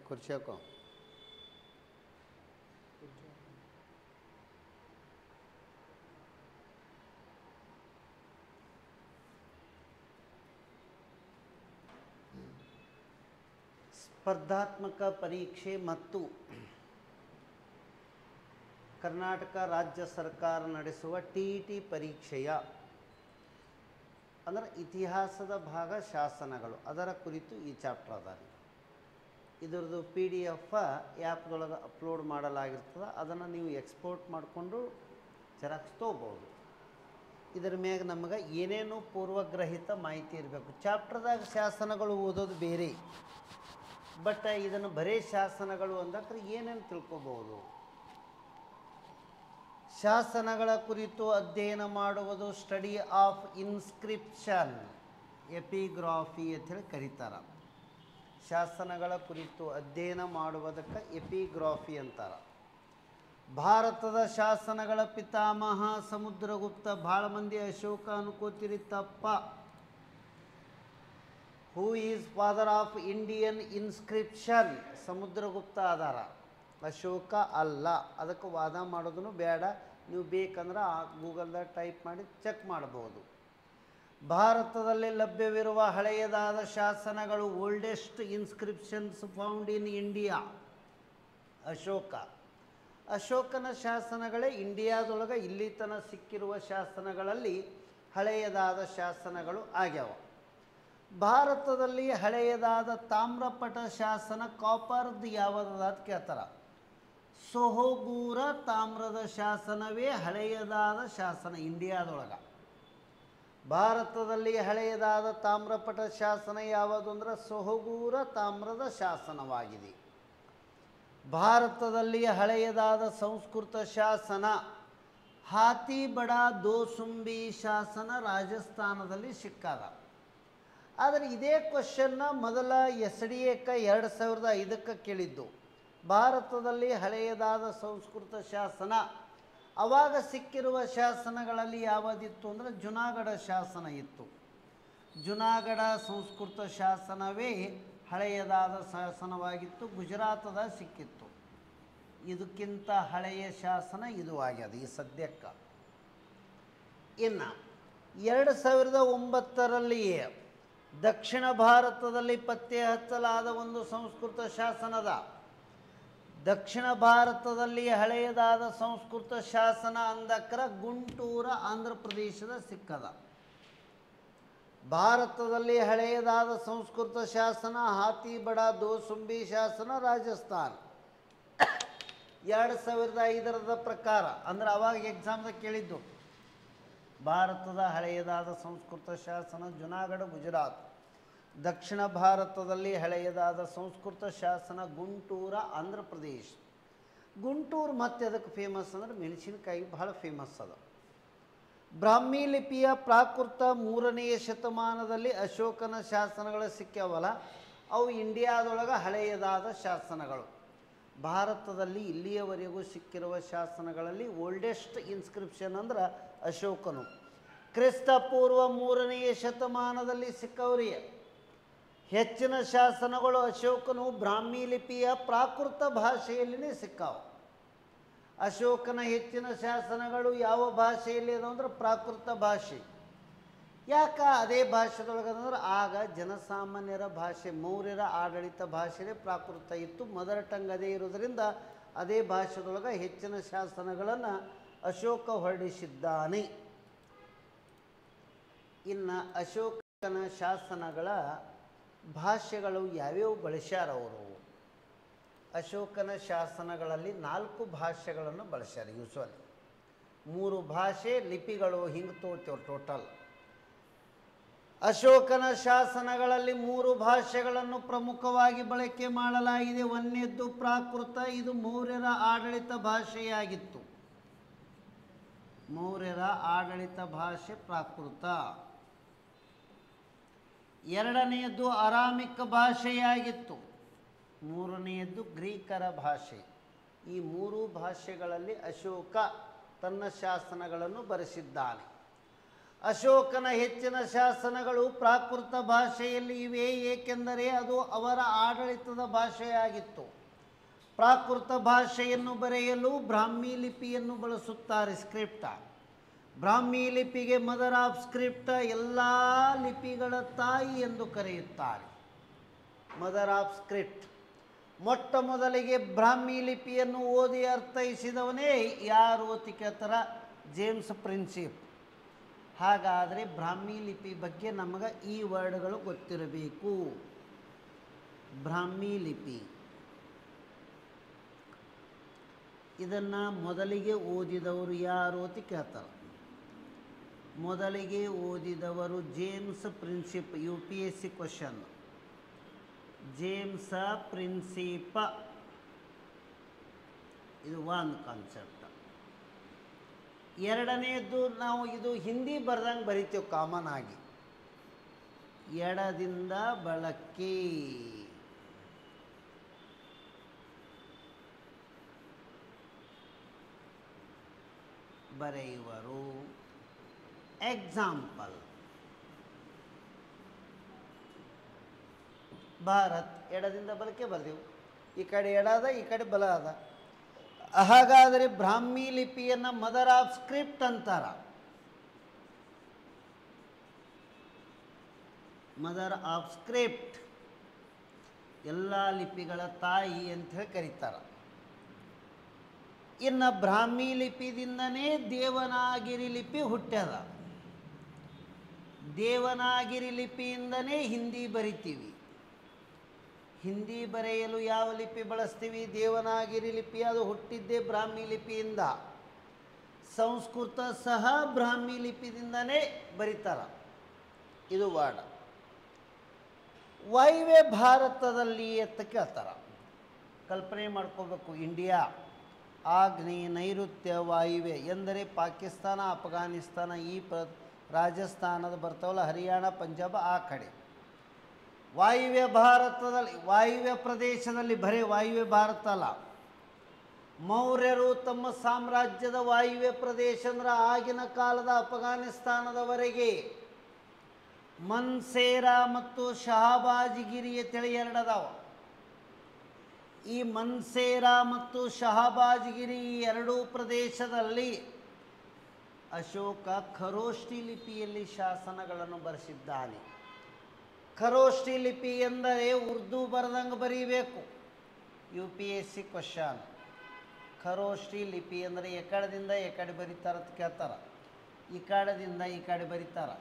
ಕುರ್ಚಿ ಹಾಕೋ. ಸ್ಪರ್ಧಾತ್ಮಕ ಪರೀಕ್ಷೆ ಮತ್ತು ಕರ್ನಾಟಕ ರಾಜ್ಯ ಸರ್ಕಾರ ನಡೆಸುವ TET ಪರೀಕ್ಷೆಯ ಅಂದರೆ ಇತಿಹಾಸದ ಭಾಗ ಶಾಸನಗಳು ಅದರ ಕುರಿತು ಈ ಚಾಪ್ಟರ್ ಅದ. ಇದರದ್ದು PDF ಆ್ಯಪ್ದೊಳಗೆ ಅಪ್ಲೋಡ್ ಮಾಡಲಾಗಿರ್ತದೆ. ಅದನ್ನು ನೀವು ಎಕ್ಸ್ಪೋರ್ಟ್ ಮಾಡಿಕೊಂಡು ಜೆರಾಕ್ಸ್ ತೊಗೋಬೋದು. ಇದರ ಮ್ಯಾಗ ನಮಗೆ ಏನೇನು ಪೂರ್ವಗ್ರಹಿತ ಮಾಹಿತಿ ಇರಬೇಕು. ಚಾಪ್ಟರ್ದಾಗ ಶಾಸನಗಳು ಓದೋದು ಬೇರೆ, ಬಟ್ ಇದನ್ನು ಬರೀ ಶಾಸನಗಳು ಅಂದಕ್ರೆ ಏನೇನು ತಿಳ್ಕೊಬೋದು. ಶಾಸನಗಳ ಕುರಿತು ಅಧ್ಯಯನ ಮಾಡುವುದು ಸ್ಟಡಿ ಆಫ್ ಇನ್ಸ್ಕ್ರಿಪ್ಷನ್, ಎಪಿಗ್ರಾಫಿ ಅಂಥೇಳಿ ಕರೀತಾರೆ. ಶಾಸನಗಳ ಕುರಿತು ಅಧ್ಯಯನ ಮಾಡುವುದಕ್ಕೆ ಎಪಿಗ್ರಾಫಿ ಅಂತಾರೆ. ಭಾರತದ ಶಾಸನಗಳ ಪಿತಾಮಹ ಸಮುದ್ರಗುಪ್ತ. ಭಾಳ ಮಂದಿ ಅಶೋಕ ಅನ್ಕೋತಿರಿ, ತಪ್ಪ. Who is father of Indian inscription? Samudragupta ಆಧಾರ, ಅಶೋಕ ಅಲ್ಲ. ಅದಕ್ಕೆ ವಾದ ಮಾಡೋದನ್ನು ಬೇಡ. ನೀವು ಬೇಕಂದ್ರೆ ಗೂಗಲ್ದಾಗ ಟೈಪ್ ಮಾಡಿ ಚೆಕ್ ಮಾಡ್ಬೋದು. ಭಾರತದಲ್ಲಿ ಲಭ್ಯವಿರುವ ಹಳೆಯದಾದ ಶಾಸನಗಳು, oldest inscriptions found in India, Ashoka. ಅಶೋಕನ ಶಾಸನಗಳೇ ಇಂಡಿಯಾದೊಳಗೆ ಇಲ್ಲಿ ತನಕ ಸಿಕ್ಕಿರುವ ಶಾಸನಗಳಲ್ಲಿ ಹಳೆಯದಾದ ಶಾಸನಗಳು ಆಗ್ಯಾವ. ಭಾರತದಲ್ಲಿ ಹಳೆಯದಾದ ತಾಮ್ರಪಟ ಶಾಸನ ಕಾಪರ್ದು ಯಾವುದದ ಅಂತ ಕೇಳ್ತಾರೆ. ಸೊಹಗೂರ ತಾಮ್ರದ ಶಾಸನವೇ ಹಳೆಯದಾದ ಶಾಸನ ಇಂಡಿಯಾದೊಳಗೆ. ಭಾರತದಲ್ಲಿ ಹಳೆಯದಾದ ತಾಮ್ರಪಟ ಶಾಸನ ಯಾವುದು ಅಂದರೆ ಸೊಹಗೂರ ತಾಮ್ರದ ಶಾಸನವಾಗಿದೆ. ಭಾರತದಲ್ಲಿ ಹಳೆಯದಾದ ಸಂಸ್ಕೃತ ಶಾಸನ ಹಾತಿಬಡ ದೋಸುಂಬಿ ಶಾಸನ ರಾಜಸ್ಥಾನದಲ್ಲಿ ಸಿಕ್ಕಾದ. ಆದರೆ ಇದೇ ಕ್ವಶನ್ನ ಮೊದಲ SDA 2005 ಕೇಳಿದ್ದು. ಭಾರತದಲ್ಲಿ ಹಳೆಯದಾದ ಸಂಸ್ಕೃತ ಶಾಸನ ಆವಾಗ ಸಿಕ್ಕಿರುವ ಶಾಸನಗಳಲ್ಲಿ ಯಾವುದಿತ್ತು ಅಂದರೆ ಜುನಾಗಢ ಶಾಸನ ಇತ್ತು. ಜುನಾಗಢ ಸಂಸ್ಕೃತ ಶಾಸನವೇ ಹಳೆಯದಾದ ಶಾಸನವಾಗಿತ್ತು. ಗುಜರಾತದ ಸಿಕ್ಕಿತ್ತು. ಇದಕ್ಕಿಂತ ಹಳೆಯ ಶಾಸನ ಇದು ಆಗ್ಯದ ಈ ಸದ್ಯಕ್ಕೆ. ಇನ್ನು 2009ರಲ್ಲಿಯೇ ದಕ್ಷಿಣ ಭಾರತದಲ್ಲಿ ಪತ್ತೆ ಹಚ್ಚಲಾದ ಒಂದು ಸಂಸ್ಕೃತ ಶಾಸನದ. ದಕ್ಷಿಣ ಭಾರತದಲ್ಲಿ ಹಳೆಯದಾದ ಸಂಸ್ಕೃತ ಶಾಸನ ಅಂದಕ್ರ ಗುಂಟೂರ ಆಂಧ್ರ ಪ್ರದೇಶದ ಸಿಕ್ಕದ. ಭಾರತದಲ್ಲಿ ಹಳೆಯದಾದ ಸಂಸ್ಕೃತ ಶಾಸನ ಹಾತಿಬಡ ದೋಸುಂಬಿ ಶಾಸನ ರಾಜಸ್ಥಾನ. 2005ರ ಪ್ರಕಾರ ಅಂದ್ರೆ ಅವಾಗ ಎಕ್ಸಾಮ್ದಾಗ ಕೇಳಿದ್ದು. ಭಾರತದ ಹಳೆಯದಾದ ಸಂಸ್ಕೃತ ಶಾಸನ ಜುನಾಗಢ ಗುಜರಾತ್. ದಕ್ಷಿಣ ಭಾರತದಲ್ಲಿ ಹಳೆಯದಾದ ಸಂಸ್ಕೃತ ಶಾಸನ ಗುಂಟೂರ ಆಂಧ್ರ ಪ್ರದೇಶ್. ಗುಂಟೂರು ಮತ್ತೆ ಅದಕ್ಕೆ ಫೇಮಸ್ ಅಂದರೆ ಮೆಣಸಿನಕಾಯಿ ಭಾಳ ಫೇಮಸ್ ಅದ. ಬ್ರಾಹ್ಮಿ ಲಿಪಿಯ ಪ್ರಾಕೃತ 3ನೇ ಶತಮಾನದಲ್ಲಿ ಅಶೋಕನ ಶಾಸನಗಳು ಸಿಕ್ಕ್ಯಾವಲ್ಲ, ಅವು ಇಂಡಿಯಾದೊಳಗೆ ಹಳೆಯದಾದ ಶಾಸನಗಳು. ಭಾರತದಲ್ಲಿ ಇಲ್ಲಿಯವರೆಗೂ ಸಿಕ್ಕಿರುವ ಶಾಸನಗಳಲ್ಲಿ ಓಲ್ಡೆಸ್ಟ್ ಇನ್ಸ್ಕ್ರಿಪ್ಷನ್ ಅಂದ್ರೆ ಅಶೋಕನು. ಕ್ರಿಸ್ತಪೂರ್ವ 3ನೇ ಶತಮಾನದಲ್ಲಿ ಸಿಕ್ಕವ್ರಿ. ಹೆಚ್ಚಿನ ಶಾಸನಗಳು ಅಶೋಕನು ಬ್ರಾಹ್ಮಿ ಲಿಪಿಯ ಪ್ರಾಕೃತ ಭಾಷೆಯಲ್ಲಿನೇ ಸಿಕ್ಕಾವು. ಅಶೋಕನ ಹೆಚ್ಚಿನ ಶಾಸನಗಳು ಯಾವ ಭಾಷೆಯಲ್ಲಿ ಅದು ಅಂದ್ರೆ ಪ್ರಾಕೃತ ಭಾಷೆ. ಯಾಕೆ ಅದೇ ಭಾಷೆದೊಳಗಂದ್ರೆ ಆಗ ಜನಸಾಮಾನ್ಯರ ಭಾಷೆ, ಮೌರ್ಯರ ಆಡಳಿತ ಭಾಷೆನೇ ಪ್ರಾಕೃತ ಇತ್ತು. ಮದರ್ ಟಂಗ್ ಅದೇ ಇರೋದರಿಂದ ಅದೇ ಭಾಷೆದೊಳಗೆ ಹೆಚ್ಚಿನ ಶಾಸನಗಳನ್ನು ಅಶೋಕ ಹೊರಡಿಸಿದ್ದಾನೆ. ಇನ್ನು ಅಶೋಕನ ಶಾಸನಗಳ ಭಾಷೆಗಳು ಯಾವ್ಯಾವ ಬಳಸ್ಯಾರ ಅವರು? ಅಶೋಕನ ಶಾಸನಗಳಲ್ಲಿ 4 ಭಾಷೆಗಳನ್ನು ಬಳಸ್ಯಾರ. ಯೂಶ್ವಲಿ 3 ಭಾಷೆ ಲಿಪಿಗಳು ಹಿಂಗೆ ತೋರ್ತೇವೆ ಟೋಟಲ್. ಅಶೋಕನ ಶಾಸನಗಳಲ್ಲಿ 3 ಭಾಷೆಗಳನ್ನು ಪ್ರಮುಖವಾಗಿ ಬಳಕೆ ಮಾಡಲಾಗಿದೆ. ಒಂದನೇದ್ದು ಪ್ರಾಕೃತ, ಇದು ಮೌರ್ಯರ ಆಡಳಿತ ಭಾಷೆಯಾಗಿತ್ತು. ಮೌರ್ಯರ ಆಡಳಿತ ಭಾಷೆ ಪ್ರಾಕೃತ. ಎರಡನೆಯದ್ದು ಅರಾಮಿಕ್ ಭಾಷೆಯಾಗಿತ್ತು. ಮೂರನೆಯದ್ದು ಗ್ರೀಕರ ಭಾಷೆ. ಈ 3 ಭಾಷೆಗಳಲ್ಲಿ ಅಶೋಕ ತನ್ನ ಶಾಸನಗಳನ್ನು ಬರೆಸಿದ್ದಾನೆ. ಅಶೋಕನ ಹೆಚ್ಚಿನ ಶಾಸನಗಳು ಪ್ರಾಕೃತ ಭಾಷೆಯಲ್ಲಿ ಇವೆ, ಏಕೆಂದರೆ ಅದು ಅವರ ಆಡಳಿತದ ಭಾಷೆಯಾಗಿತ್ತು. ಪ್ರಾಕೃತ ಭಾಷೆಯನ್ನು ಬರೆಯಲು ಬ್ರಾಹ್ಮಿ ಲಿಪಿಯನ್ನು ಬಳಸುತ್ತಾರೆ, ಸ್ಕ್ರಿಪ್ಟ. ಬ್ರಾಹ್ಮಿ ಲಿಪಿಗೆ ಮದರ್ ಆಫ್ ಸ್ಕ್ರಿಪ್ಟ, ಎಲ್ಲ ಲಿಪಿಗಳ ತಾಯಿ ಎಂದು ಕರೆಯುತ್ತಾರೆ. Mother of script. ಮೊಟ್ಟ ಮೊದಲಿಗೆ ಬ್ರಾಹ್ಮಿ ಲಿಪಿಯನ್ನು ಓದಿ ಅರ್ಥೈಸಿದವನೇ ಯಾರು ಅಂತ ಕೇಳ್ತಾರ? ಜೇಮ್ಸ್ ಪ್ರಿನ್ಸಿಪ್. ಹಾಗಾದರೆ ಬ್ರಾಹ್ಮಿ ಲಿಪಿ ಬಗ್ಗೆ ನಮಗೆ ಈ ವರ್ಡ್ಗಳು ಗೊತ್ತಿರಬೇಕು. ಬ್ರಾಹ್ಮಿ ಲಿಪಿ ಇದನ್ನು ಮೊದಲಿಗೆ ಓದಿದವರು ಯಾರು ಅಂತ ಕೇಳ್ತಾರೆ. ಮೊದಲಿಗೆ ಓದಿದವರು James Prinsep. UPSC question. James Prinsep. ಇದು ಒಂದು ಕಾನ್ಸೆಪ್ಟ್. ಎರಡನೇದು, ನಾವು ಇದು ಹಿಂದಿ ಬರ್ದಂಗೆ ಬರಿತೀವಿ ಕಾಮನ್ ಆಗಿ. ಎಡದಿಂದ ಬಳಕೆ. ಬರೆಯುವರು. ಎಕ್ಸಾಂಪಲ್, ಭಾರತ್ ಎಡದಿಂದ ಬಲಕ್ಕೆ ಬರ್ದೆವು. ಈ ಕಡೆ ಎಡ ಅದ, ಈ ಕಡೆ ಬಲ ಅದ. ಹಾಗಾದರೆ ಬ್ರಾಹ್ಮಿ ಲಿಪಿಯನ್ನು ಮದರ್ ಆಫ್ ಸ್ಕ್ರಿಪ್ಟ್ ಅಂತಾರ. ಮದರ್ ಆಫ್ ಸ್ಕ್ರಿಪ್ಟ್, ಎಲ್ಲ ಲಿಪಿಗಳ ತಾಯಿ ಅಂತ ಹೇಳಿ ಕರೀತಾರೆ. ಇನ್ನು ಬ್ರಾಹ್ಮಿ ಲಿಪಿದಿಂದನೇ ದೇವನಾಗಿರಿ ಲಿಪಿ ಹುಟ್ಟ್ಯದ. ದೇವನಾಗಿರಿ ಲಿಪಿಯಿಂದನೇ ಹಿಂದಿ ಬರಿತೀವಿ. ಹಿಂದಿ ಬರೆಯಲು ಯಾವ ಲಿಪಿ ಬಳಸ್ತೀವಿ? ದೇವನಾಗಿರಿ ಲಿಪಿ. ಅದು ಹುಟ್ಟಿದ್ದೇ ಬ್ರಾಹ್ಮಿ ಲಿಪಿಯಿಂದ. ಸಂಸ್ಕೃತ ಸಹ ಬ್ರಾಹ್ಮಿ ಲಿಪಿದಿಂದನೇ ಬರೀತಾರ. ಇದು ವಾಡ. ವಾಯುವ್ಯ ಭಾರತದಲ್ಲಿ ಅಂತ ಕೇಳ್ತಾರ. ಕಲ್ಪನೆ ಮಾಡ್ಕೋಬೇಕು. ಇಂಡಿಯಾ ಆಗ್ನೇಯ ನೈಋತ್ಯ ವಾಯುವ್ಯ ಎಂದರೆ ಪಾಕಿಸ್ತಾನ, ಅಫ್ಘಾನಿಸ್ತಾನ, ಈ ರಾಜಸ್ಥಾನದ ಬರ್ತಾವಲ್ಲ, ಹರಿಯಾಣ, ಪಂಜಾಬ್ ಆ ಕಡೆ. ವಾಯುವ್ಯ ಭಾರತದಲ್ಲಿ, ವಾಯುವ್ಯ ಪ್ರದೇಶದಲ್ಲಿ, ಬರೀ ವಾಯುವ್ಯ ಭಾರತ ಅಲ್ಲ, ಮೌರ್ಯರು ತಮ್ಮ ಸಾಮ್ರಾಜ್ಯದ ವಾಯುವ್ಯ ಪ್ರದೇಶ ಅಂದ್ರೆ ಆಗಿನ ಕಾಲದ ಅಫ್ಘಾನಿಸ್ತಾನದವರೆಗೆ ಮನ್ಸೇರಾ ಮತ್ತು ಶಹಬಾಜ್ಗಿರಿ ಅಂತೇಳಿ ಎರಡದಾವ. ಈ ಮನ್ಸೇರಾ ಮತ್ತು ಶಹಬಾಜ್ಗಿರಿ ಎರಡೂ ಪ್ರದೇಶದಲ್ಲಿ ಅಶೋಕ ಖರೋಷ್ಠಿ ಲಿಪಿಯಲ್ಲಿ ಶಾಸನಗಳನ್ನು ಬರೆಸಿದ್ದಾನೆ. ಖರೋಷ್ಠಿ ಲಿಪಿ ಎಂದರೆ ಉರ್ದು ಬರೆದಂಗೆ ಬರೀಬೇಕು. UPSC question. ಖರೋಷ್ಠಿ ಲಿಪಿ ಅಂದರೆ ಎಕಡದಿಂದ ಎಕಡೆ ಬರೀತಾರ ಅಂತ ಕೇಳ್ತಾರ. ಈ ಕಡೆದಿಂದ ಈ ಕಡೆ ಬರೀತಾರ.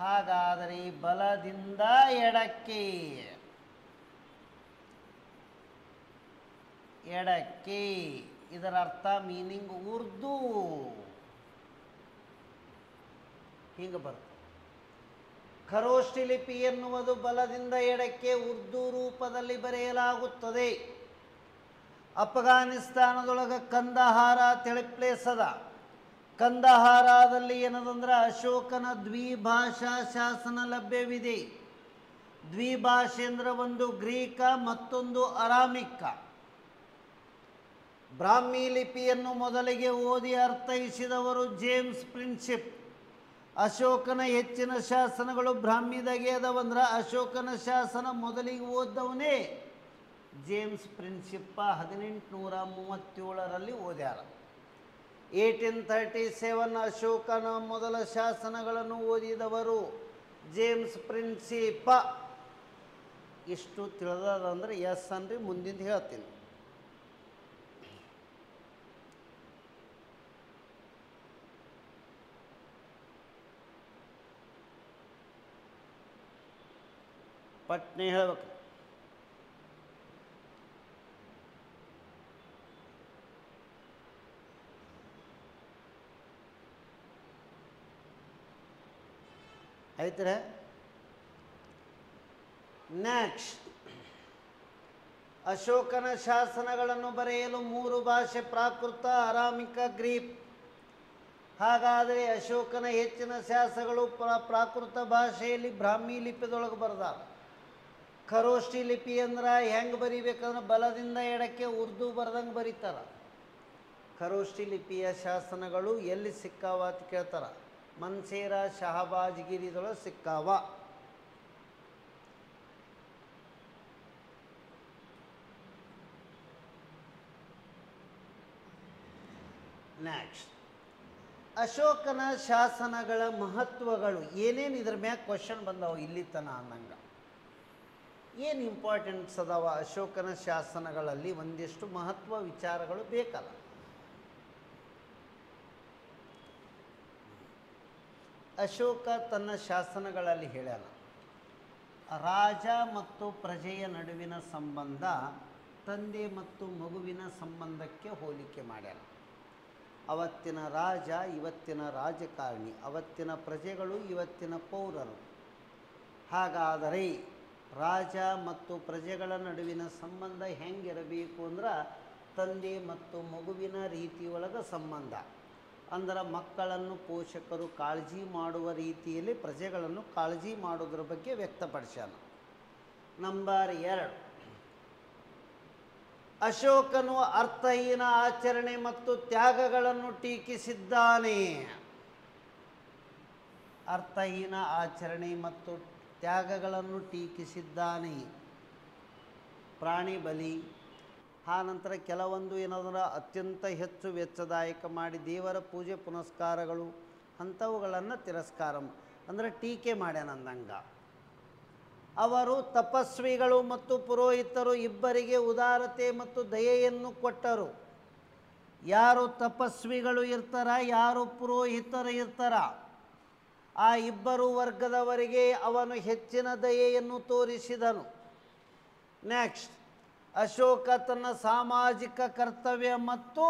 ಹಾಗಾದರೆ ಬಲದಿಂದ ಎಡಕ್ಕೆ, ಎಡಕ್ಕೆ, ಇದರ ಅರ್ಥ ಮೀನಿಂಗ್ ಉರ್ದು ಹಿಂಗೆ ಬರ್ತದೆ. ಖರೋಷ್ಠಿ ಲಿಪಿ ಎನ್ನುವುದು ಬಲದಿಂದ ಎಡಕ್ಕೆ ಉರ್ದು ರೂಪದಲ್ಲಿ ಬರೆಯಲಾಗುತ್ತದೆ. ಅಫ್ಘಾನಿಸ್ತಾನದೊಳಗೆ ಕಂದಹಾರ ತಿಳಿ ಪ್ಲೇಸ್ ಅದ. ಕಂದಹಾರದಲ್ಲಿ ಏನದಂದ್ರೆ ಅಶೋಕನ ದ್ವಿಭಾಷಾ ಶಾಸನ ಲಭ್ಯವಿದೆ. ದ್ವಿಭಾಷೆ ಅಂದ್ರೆ ಒಂದು ಗ್ರೀಕ, ಮತ್ತೊಂದು ಅರಾಮಿಕ. ಬ್ರಾಹ್ಮಿ ಲಿಪಿಯನ್ನು ಮೊದಲಿಗೆ ಓದಿ ಅರ್ಥೈಸಿದವರು ಜೇಮ್ಸ್ ಪ್ರಿನ್ಸಿಪ್. ಅಶೋಕನ ಹೆಚ್ಚಿನ ಶಾಸನಗಳು ಬ್ರಾಹ್ಮಿದಾಗೆ ಅದಾವಂದ್ರೆ ಅಶೋಕನ ಶಾಸನ ಮೊದಲಿಗೆ ಓದ್ದವನೇ ಜೇಮ್ಸ್ ಪ್ರಿನ್ಸಿಪ್ಪ. 1837ರಲ್ಲಿ ಓದ್ಯಾರ. 1837 ಅಶೋಕನ ಮೊದಲ ಶಾಸನಗಳನ್ನು ಓದಿದವರು ಜೇಮ್ಸ್ ಪ್ರಿನ್ಸಿಪ. ಇಷ್ಟು ತಿಳಿದಂದ್ರೆ ಎಸ್ ಅನ್ರಿ, ಮುಂದಿಂದ ಹೇಳ್ತೀನಿ. ಪಟ್ನೆ ಹೇಳ್ಬೇಕು. ಆಯ್ತರ. ನೆಕ್ಸ್ಟ್, ಅಶೋಕನ ಶಾಸನಗಳನ್ನು ಬರೆಯಲು 3 ಭಾಷೆ: ಪ್ರಾಕೃತ, ಅರಾಮಿಕ, ಗ್ರೀಕ್. ಹಾಗಾದರೆ ಅಶೋಕನ ಹೆಚ್ಚಿನ ಶಾಸನಗಳು ಪ್ರಾಕೃತ ಭಾಷೆಯಲ್ಲಿ ಬ್ರಾಹ್ಮಿ ಲಿಪಿದೊಳಗೆ ಬರೆದಾರ. ಖರೋಷ್ಠಿ ಲಿಪಿ ಅಂದ್ರೆ ಹೆಂಗೆ ಬರಿಬೇಕಂದ್ರೆ ಬಲದಿಂದ ಎಡಕ್ಕೆ ಉರ್ದು ಬರ್ದಂಗೆ ಬರೀತಾರ. ಖರೋಷ್ಠಿ ಲಿಪಿಯ ಶಾಸನಗಳು ಎಲ್ಲಿ ಸಿಕ್ಕಾವ ಅಂತ ಕೇಳ್ತಾರ. ಮನ್ಸೇರ ಶಹಬಾಜ್ಗಿರಿದೊಳಗೆ ಸಿಕ್ಕಾವ. ನೆಕ್ಸ್ಟ್, ಅಶೋಕನ ಶಾಸನಗಳ ಮಹತ್ವಗಳು ಏನೇನು, ಇದ್ರ ಮ್ಯಾಗ ಕ್ವಶನ್ ಬಂದವು ಇಲ್ಲಿ ತನ ಅನ್ನಂಗೆ. ಏನು ಇಂಪಾರ್ಟೆನ್ಸ್ ಅದಾವ ಅಶೋಕನ ಶಾಸನಗಳಲ್ಲಿ, ಒಂದಿಷ್ಟು ಮಹತ್ವ ವಿಚಾರಗಳು ಬೇಕಲ್ಲ. ಅಶೋಕ ತನ್ನ ಶಾಸನಗಳಲ್ಲಿ ಹೇಳ್ಯಾನ, ರಾಜ ಮತ್ತು ಪ್ರಜೆಯ ನಡುವಿನ ಸಂಬಂಧ ತಂದೆ ಮತ್ತು ಮಗುವಿನ ಸಂಬಂಧಕ್ಕೆ ಹೋಲಿಕೆ ಮಾಡ್ಯಾನ. ಅವತ್ತಿನ ರಾಜ ಇವತ್ತಿನ ರಾಜಕಾರಣಿ, ಅವತ್ತಿನ ಪ್ರಜೆಗಳು ಇವತ್ತಿನ ಪೌರರು. ಹಾಗಾದರೆ ರಾಜ ಮತ್ತು ಪ್ರಜೆಗಳ ನಡುವಿನ ಸಂಬಂಧ ಹೆಂಗಿರಬೇಕು ಅಂದ್ರೆ ತಂದೆ ಮತ್ತು ಮಗುವಿನ ರೀತಿಯೊಳಗೆ ಸಂಬಂಧ. ಅಂದ್ರೆ ಮಕ್ಕಳನ್ನು ಪೋಷಕರು ಕಾಳಜಿ ಮಾಡುವ ರೀತಿಯಲ್ಲಿ ಪ್ರಜೆಗಳನ್ನು ಕಾಳಜಿ ಮಾಡೋದ್ರ ಬಗ್ಗೆ ವ್ಯಕ್ತಪಡಿಸ್ಯಾನ. ನಂಬರ್ 2, ಅಶೋಕನು ಅರ್ಥಹೀನ ಆಚರಣೆ ಮತ್ತು ತ್ಯಾಗಗಳನ್ನು ಟೀಕಿಸಿದ್ದಾನೆ. ಅರ್ಥಹೀನ ಆಚರಣೆ ಮತ್ತು ತ್ಯಾಗಗಳನ್ನು ಟೀಕಿಸಿದ್ದಾನೆ. ಪ್ರಾಣಿ ಬಲಿ, ಆನಂತರ ಕೆಲವೊಂದು ಏನಾದ್ರೆ ಅತ್ಯಂತ ಹೆಚ್ಚು ವೆಚ್ಚದಾಯಕ ಮಾಡಿ ದೇವರ ಪೂಜೆ ಪುನಸ್ಕಾರಗಳು ಅಂಥವುಗಳನ್ನು ತಿರಸ್ಕಾರ ಅಂದರೆ ಟೀಕೆ ಮಾಡ್ಯಾನಂದಂಗ. ಅವರು ತಪಸ್ವಿಗಳು ಮತ್ತು ಪುರೋಹಿತರು ಇಬ್ಬರಿಗೆ ಉದಾರತೆ ಮತ್ತು ದಯೆಯನ್ನು ಕೊಟ್ಟರು. ಯಾರು ತಪಸ್ವಿಗಳು ಇರ್ತಾರ, ಯಾರು ಪುರೋಹಿತರು ಇರ್ತಾರ, ಆ ಇಬ್ಬರು ವರ್ಗದವರಿಗೆ ಅವನು ಹೆಚ್ಚಿನ ದಯೆಯನ್ನು ತೋರಿಸಿದನು. ನೆಕ್ಸ್ಟ್, ಅಶೋಕ ತನ್ನ ಸಾಮಾಜಿಕ ಕರ್ತವ್ಯ ಮತ್ತು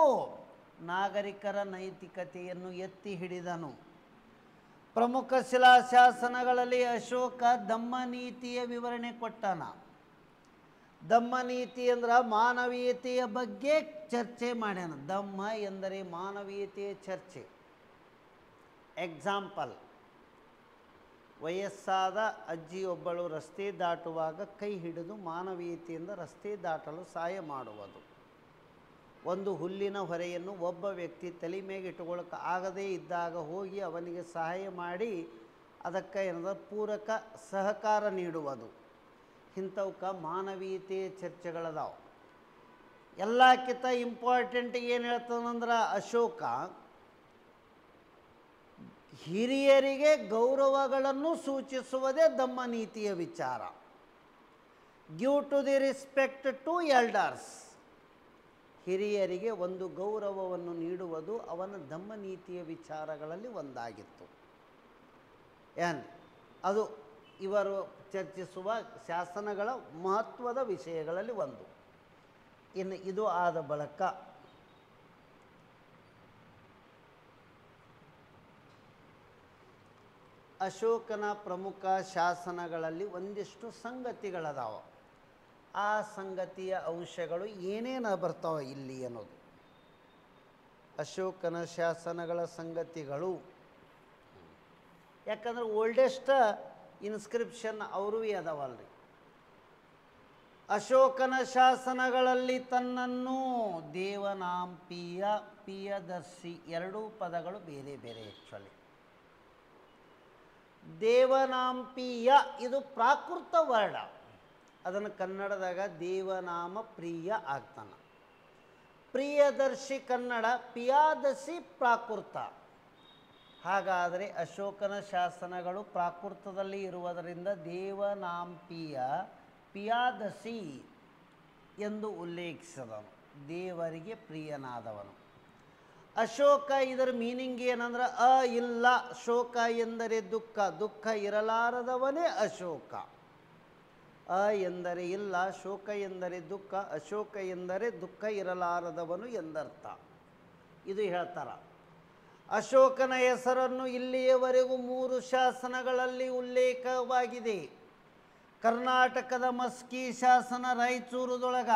ನಾಗರಿಕರ ನೈತಿಕತೆಯನ್ನು ಎತ್ತಿ ಹಿಡಿದನು. ಪ್ರಮುಖ ಶಿಲಾಶಾಸನಗಳಲ್ಲಿ ಅಶೋಕ ದಮ್ಮನೀತಿಯ ವಿವರಣೆ ಕೊಟ್ಟನ. ದಮ್ಮನೀತಿ ಅಂದ್ರೆ ಮಾನವೀಯತೆಯ ಬಗ್ಗೆ ಚರ್ಚೆ ಮಾಡ್ಯಾನ. ದಮ್ಮ ಎಂದರೆ ಮಾನವೀಯತೆಯ ಚರ್ಚೆ. ಎಕ್ಸಾಂಪಲ್, ವಯಸ್ಸಾದ ಅಜ್ಜಿಯೊಬ್ಬಳು ರಸ್ತೆ ದಾಟುವಾಗ ಕೈ ಹಿಡಿದು ಮಾನವೀಯತೆಯಿಂದ ರಸ್ತೆ ದಾಟಲು ಸಹಾಯ ಮಾಡುವುದು. ಒಂದು ಹುಲ್ಲಿನ ಹೊರೆಯನ್ನು ಒಬ್ಬ ವ್ಯಕ್ತಿ ತಲೆ ಮೇಲೆ ಇಟ್ಟುಕೊಳ್ಳೋಕೆ ಆಗದೇ ಇದ್ದಾಗ ಹೋಗಿ ಅವನಿಗೆ ಸಹಾಯ ಮಾಡಿ ಅದಕ್ಕೆ ಏನಂದ್ರೆ ಪೂರಕ ಸಹಕಾರ ನೀಡುವುದು. ಇಂಥವಕ್ಕೆ ಮಾನವೀಯತೆಯ ಚರ್ಚೆಗಳದಾವು. ಎಲ್ಲಕ್ಕಿಂತ ಇಂಪಾರ್ಟೆಂಟ್ ಏನು ಹೇಳ್ತಾನಂದ್ರೆ ಅಶೋಕ ಹಿರಿಯರಿಗೆ ಗೌರವಗಳನ್ನು ಸೂಚಿಸುವುದೇ ದಮ್ಮನೀತಿಯ ವಿಚಾರ. Give to the respect to elders. ಹಿರಿಯರಿಗೆ ಒಂದು ಗೌರವವನ್ನು ನೀಡುವುದು ಅವನ ದಮ್ಮನೀತಿಯ ವಿಚಾರಗಳಲ್ಲಿ ಒಂದಾಗಿತ್ತು. ಅದು ಇವರು ಚರ್ಚಿಸುವ ಶಾಸನಗಳ ಮಹತ್ವದ ವಿಷಯಗಳಲ್ಲಿ ಒಂದು. ಇನ್ನು ಇದು ಆದ ಬಳಿಕ ಅಶೋಕನ ಪ್ರಮುಖ ಶಾಸನಗಳಲ್ಲಿ ಒಂದಿಷ್ಟು ಸಂಗತಿಗಳದಾವ. ಆ ಸಂಗತಿಯ ಅಂಶಗಳು ಏನೇನು ಬರ್ತಾವೆ ಇಲ್ಲಿ ಅನ್ನೋದು. ಅಶೋಕನ ಶಾಸನಗಳ ಸಂಗತಿಗಳು, ಯಾಕಂದ್ರೆ ಓಲ್ಡೆಸ್ಟ್ ಇನ್ಸ್ಕ್ರಿಪ್ಷನ್ ಅವರೂ ಅದಾವಲ್ರಿ. ಅಶೋಕನ ಶಾಸನಗಳಲ್ಲಿ ತನ್ನನ್ನು ದೇವನಾಂಪಿಯ, ಪಿಯದರ್ಶಿ ಎರಡೂ ಪದಗಳು ಬೇರೆ ಬೇರೆ. ಆ್ಯಕ್ಚುಲಿ ದೇವನಾಂಪಿಯ ಇದು ಪ್ರಾಕೃತ ವರ್ಡ, ಅದನ್ನು ಕನ್ನಡದಾಗ ದೇವನಾಮ ಪ್ರಿಯ ಆಗ್ತಾನ. ಪ್ರಿಯದರ್ಶಿ ಕನ್ನಡ, ಪಿಯಾದಶಿ ಪ್ರಾಕೃತ. ಹಾಗಾದರೆ ಅಶೋಕನ ಶಾಸನಗಳು ಪ್ರಾಕೃತದಲ್ಲಿ ಇರುವುದರಿಂದ ದೇವನಾಂಪಿಯ ಪಿಯಾದಶಿ ಎಂದು ಉಲ್ಲೇಖಿಸಿದನು. ದೇವರಿಗೆ ಪ್ರಿಯನಾದವನು. ಅಶೋಕ ಇದರ ಮೀನಿಂಗ್ ಏನಂದ್ರೆ ಇಲ್ಲ. ಶೋಕ ಎಂದರೆ ದುಃಖ, ದುಃಖ ಇರಲಾರದವನೇ ಅಶೋಕ. ಎಂದರೆ ಇಲ್ಲ, ಶೋಕ ಎಂದರೆ ದುಃಖ, ಅಶೋಕ ಎಂದರೆ ದುಃಖ ಇರಲಾರದವನು ಎಂದರ್ಥ. ಇದು ಹೇಳ್ತಾರ. ಅಶೋಕನ ಹೆಸರನ್ನು ಇಲ್ಲಿಯವರೆಗೂ 3 ಶಾಸನಗಳಲ್ಲಿ ಉಲ್ಲೇಖವಾಗಿದೆ. ಕರ್ನಾಟಕದ ಮಸ್ಕಿ ಶಾಸನ ರಾಯಚೂರುದೊಳಗ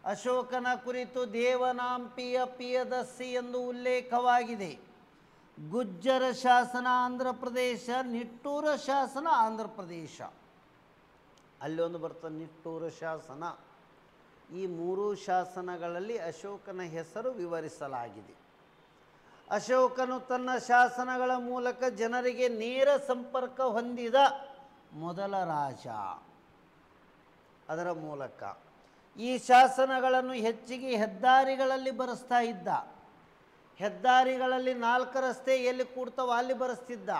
ಅಶೋಕನ ಕುರಿತು ದೇವನಾಂಪಿಯ ಪಿಯದಸ್ಸಿ ಎಂದು ಉಲ್ಲೇಖವಾಗಿದೆ. ಗುಜ್ಜರ ಶಾಸನ ಆಂಧ್ರ ಪ್ರದೇಶ, ನಿಟ್ಟೂರ ಶಾಸನ ಆಂಧ್ರ ಪ್ರದೇಶ, ಅಲ್ಲೊಂದು ಬರ್ತದೆ ನಿಟ್ಟೂರ ಶಾಸನ. ಈ 3 ಶಾಸನಗಳಲ್ಲಿ ಅಶೋಕನ ಹೆಸರು ವಿವರಿಸಲಾಗಿದೆ. ಅಶೋಕನು ತನ್ನ ಶಾಸನಗಳ ಮೂಲಕ ಜನರಿಗೆ ನೇರ ಸಂಪರ್ಕ ಹೊಂದಿದ ಮೊದಲ ರಾಜ. ಅದರ ಮೂಲಕ ಈ ಶಾಸನಗಳನ್ನು ಹೆಚ್ಚಿಗೆ ಹೆದ್ದಾರಿಗಳಲ್ಲಿ ಬರೆಸ್ತಾ ಇದ್ದ. ಹೆದ್ದಾರಿಗಳಲ್ಲಿ 4 ರಸ್ತೆ ಎಲ್ಲಿ ಕೂಡ್ತಾವ ಅಲ್ಲಿ ಬರೆಸ್ತಿದ್ದ.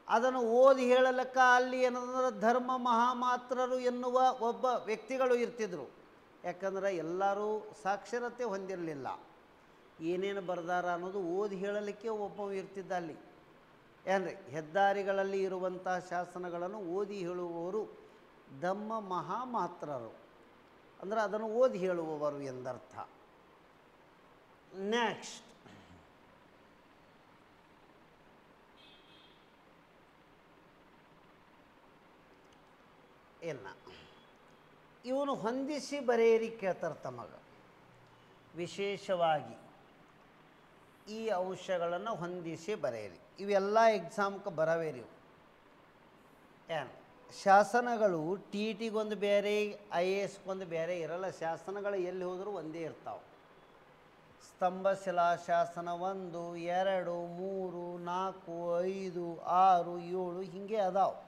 ಅದನ್ನು ಓದಿ ಹೇಳಲಕ್ಕ ಅಲ್ಲಿ ಏನಂದ್ರೆ ಧರ್ಮ ಮಹಾಮಾತ್ರರು ಎನ್ನುವ ಒಬ್ಬ ವ್ಯಕ್ತಿಗಳು ಇರ್ತಿದ್ರು. ಯಾಕಂದ್ರೆ ಎಲ್ಲರೂ ಸಾಕ್ಷರತೆ ಹೊಂದಿರಲಿಲ್ಲ. ಏನೇನು ಬರ್ದಾರ ಅನ್ನೋದು ಓದಿ ಹೇಳಲಿಕ್ಕೆ ಒಬ್ಬ ಇರ್ತಿದ್ದ ಅಲ್ಲಿ. ಏನ್ರಿ, ಹೆದ್ದಾರಿಗಳಲ್ಲಿ ಇರುವಂಥ ಶಾಸನಗಳನ್ನು ಓದಿ ಹೇಳುವವರು ಧಮ್ಮ ಮಹಾಮಾತ್ರರು, ಅಂದರೆ ಅದನ್ನು ಓದಿ ಹೇಳುವವರು ಎಂದರ್ಥ. ನೆಕ್ಸ್ಟ್, ಇನ್ನು ಇವನು ಹೊಂದಿಸಿ ಬರೆಯಿರಿ ಕೇಳ್ತಾರೆ ತಮಗ. ವಿಶೇಷವಾಗಿ ಈ ಅಂಶಗಳನ್ನು ಹೊಂದಿಸಿ ಬರೆಯಿರಿ. ಇವೆಲ್ಲ ಎಕ್ಸಾಮ್ಗೆ ಬರವೇರಿ. ಏನು ಶಾಸನಗಳು ಟಿ ಟಿಗೊಂದು ಬೇರೆ, IASಗೊಂದು ಬೇರೆ ಇರಲ್ಲ. ಶಾಸನಗಳು ಎಲ್ಲಿ ಹೋದರೂ ಒಂದೇ ಇರ್ತಾವೆ. ಸ್ತಂಭ ಶಿಲಾಶಾಸನ 1, 2, 3, 4, 5, 6, 7 ಹೀಗೆ ಅದಾವೆ.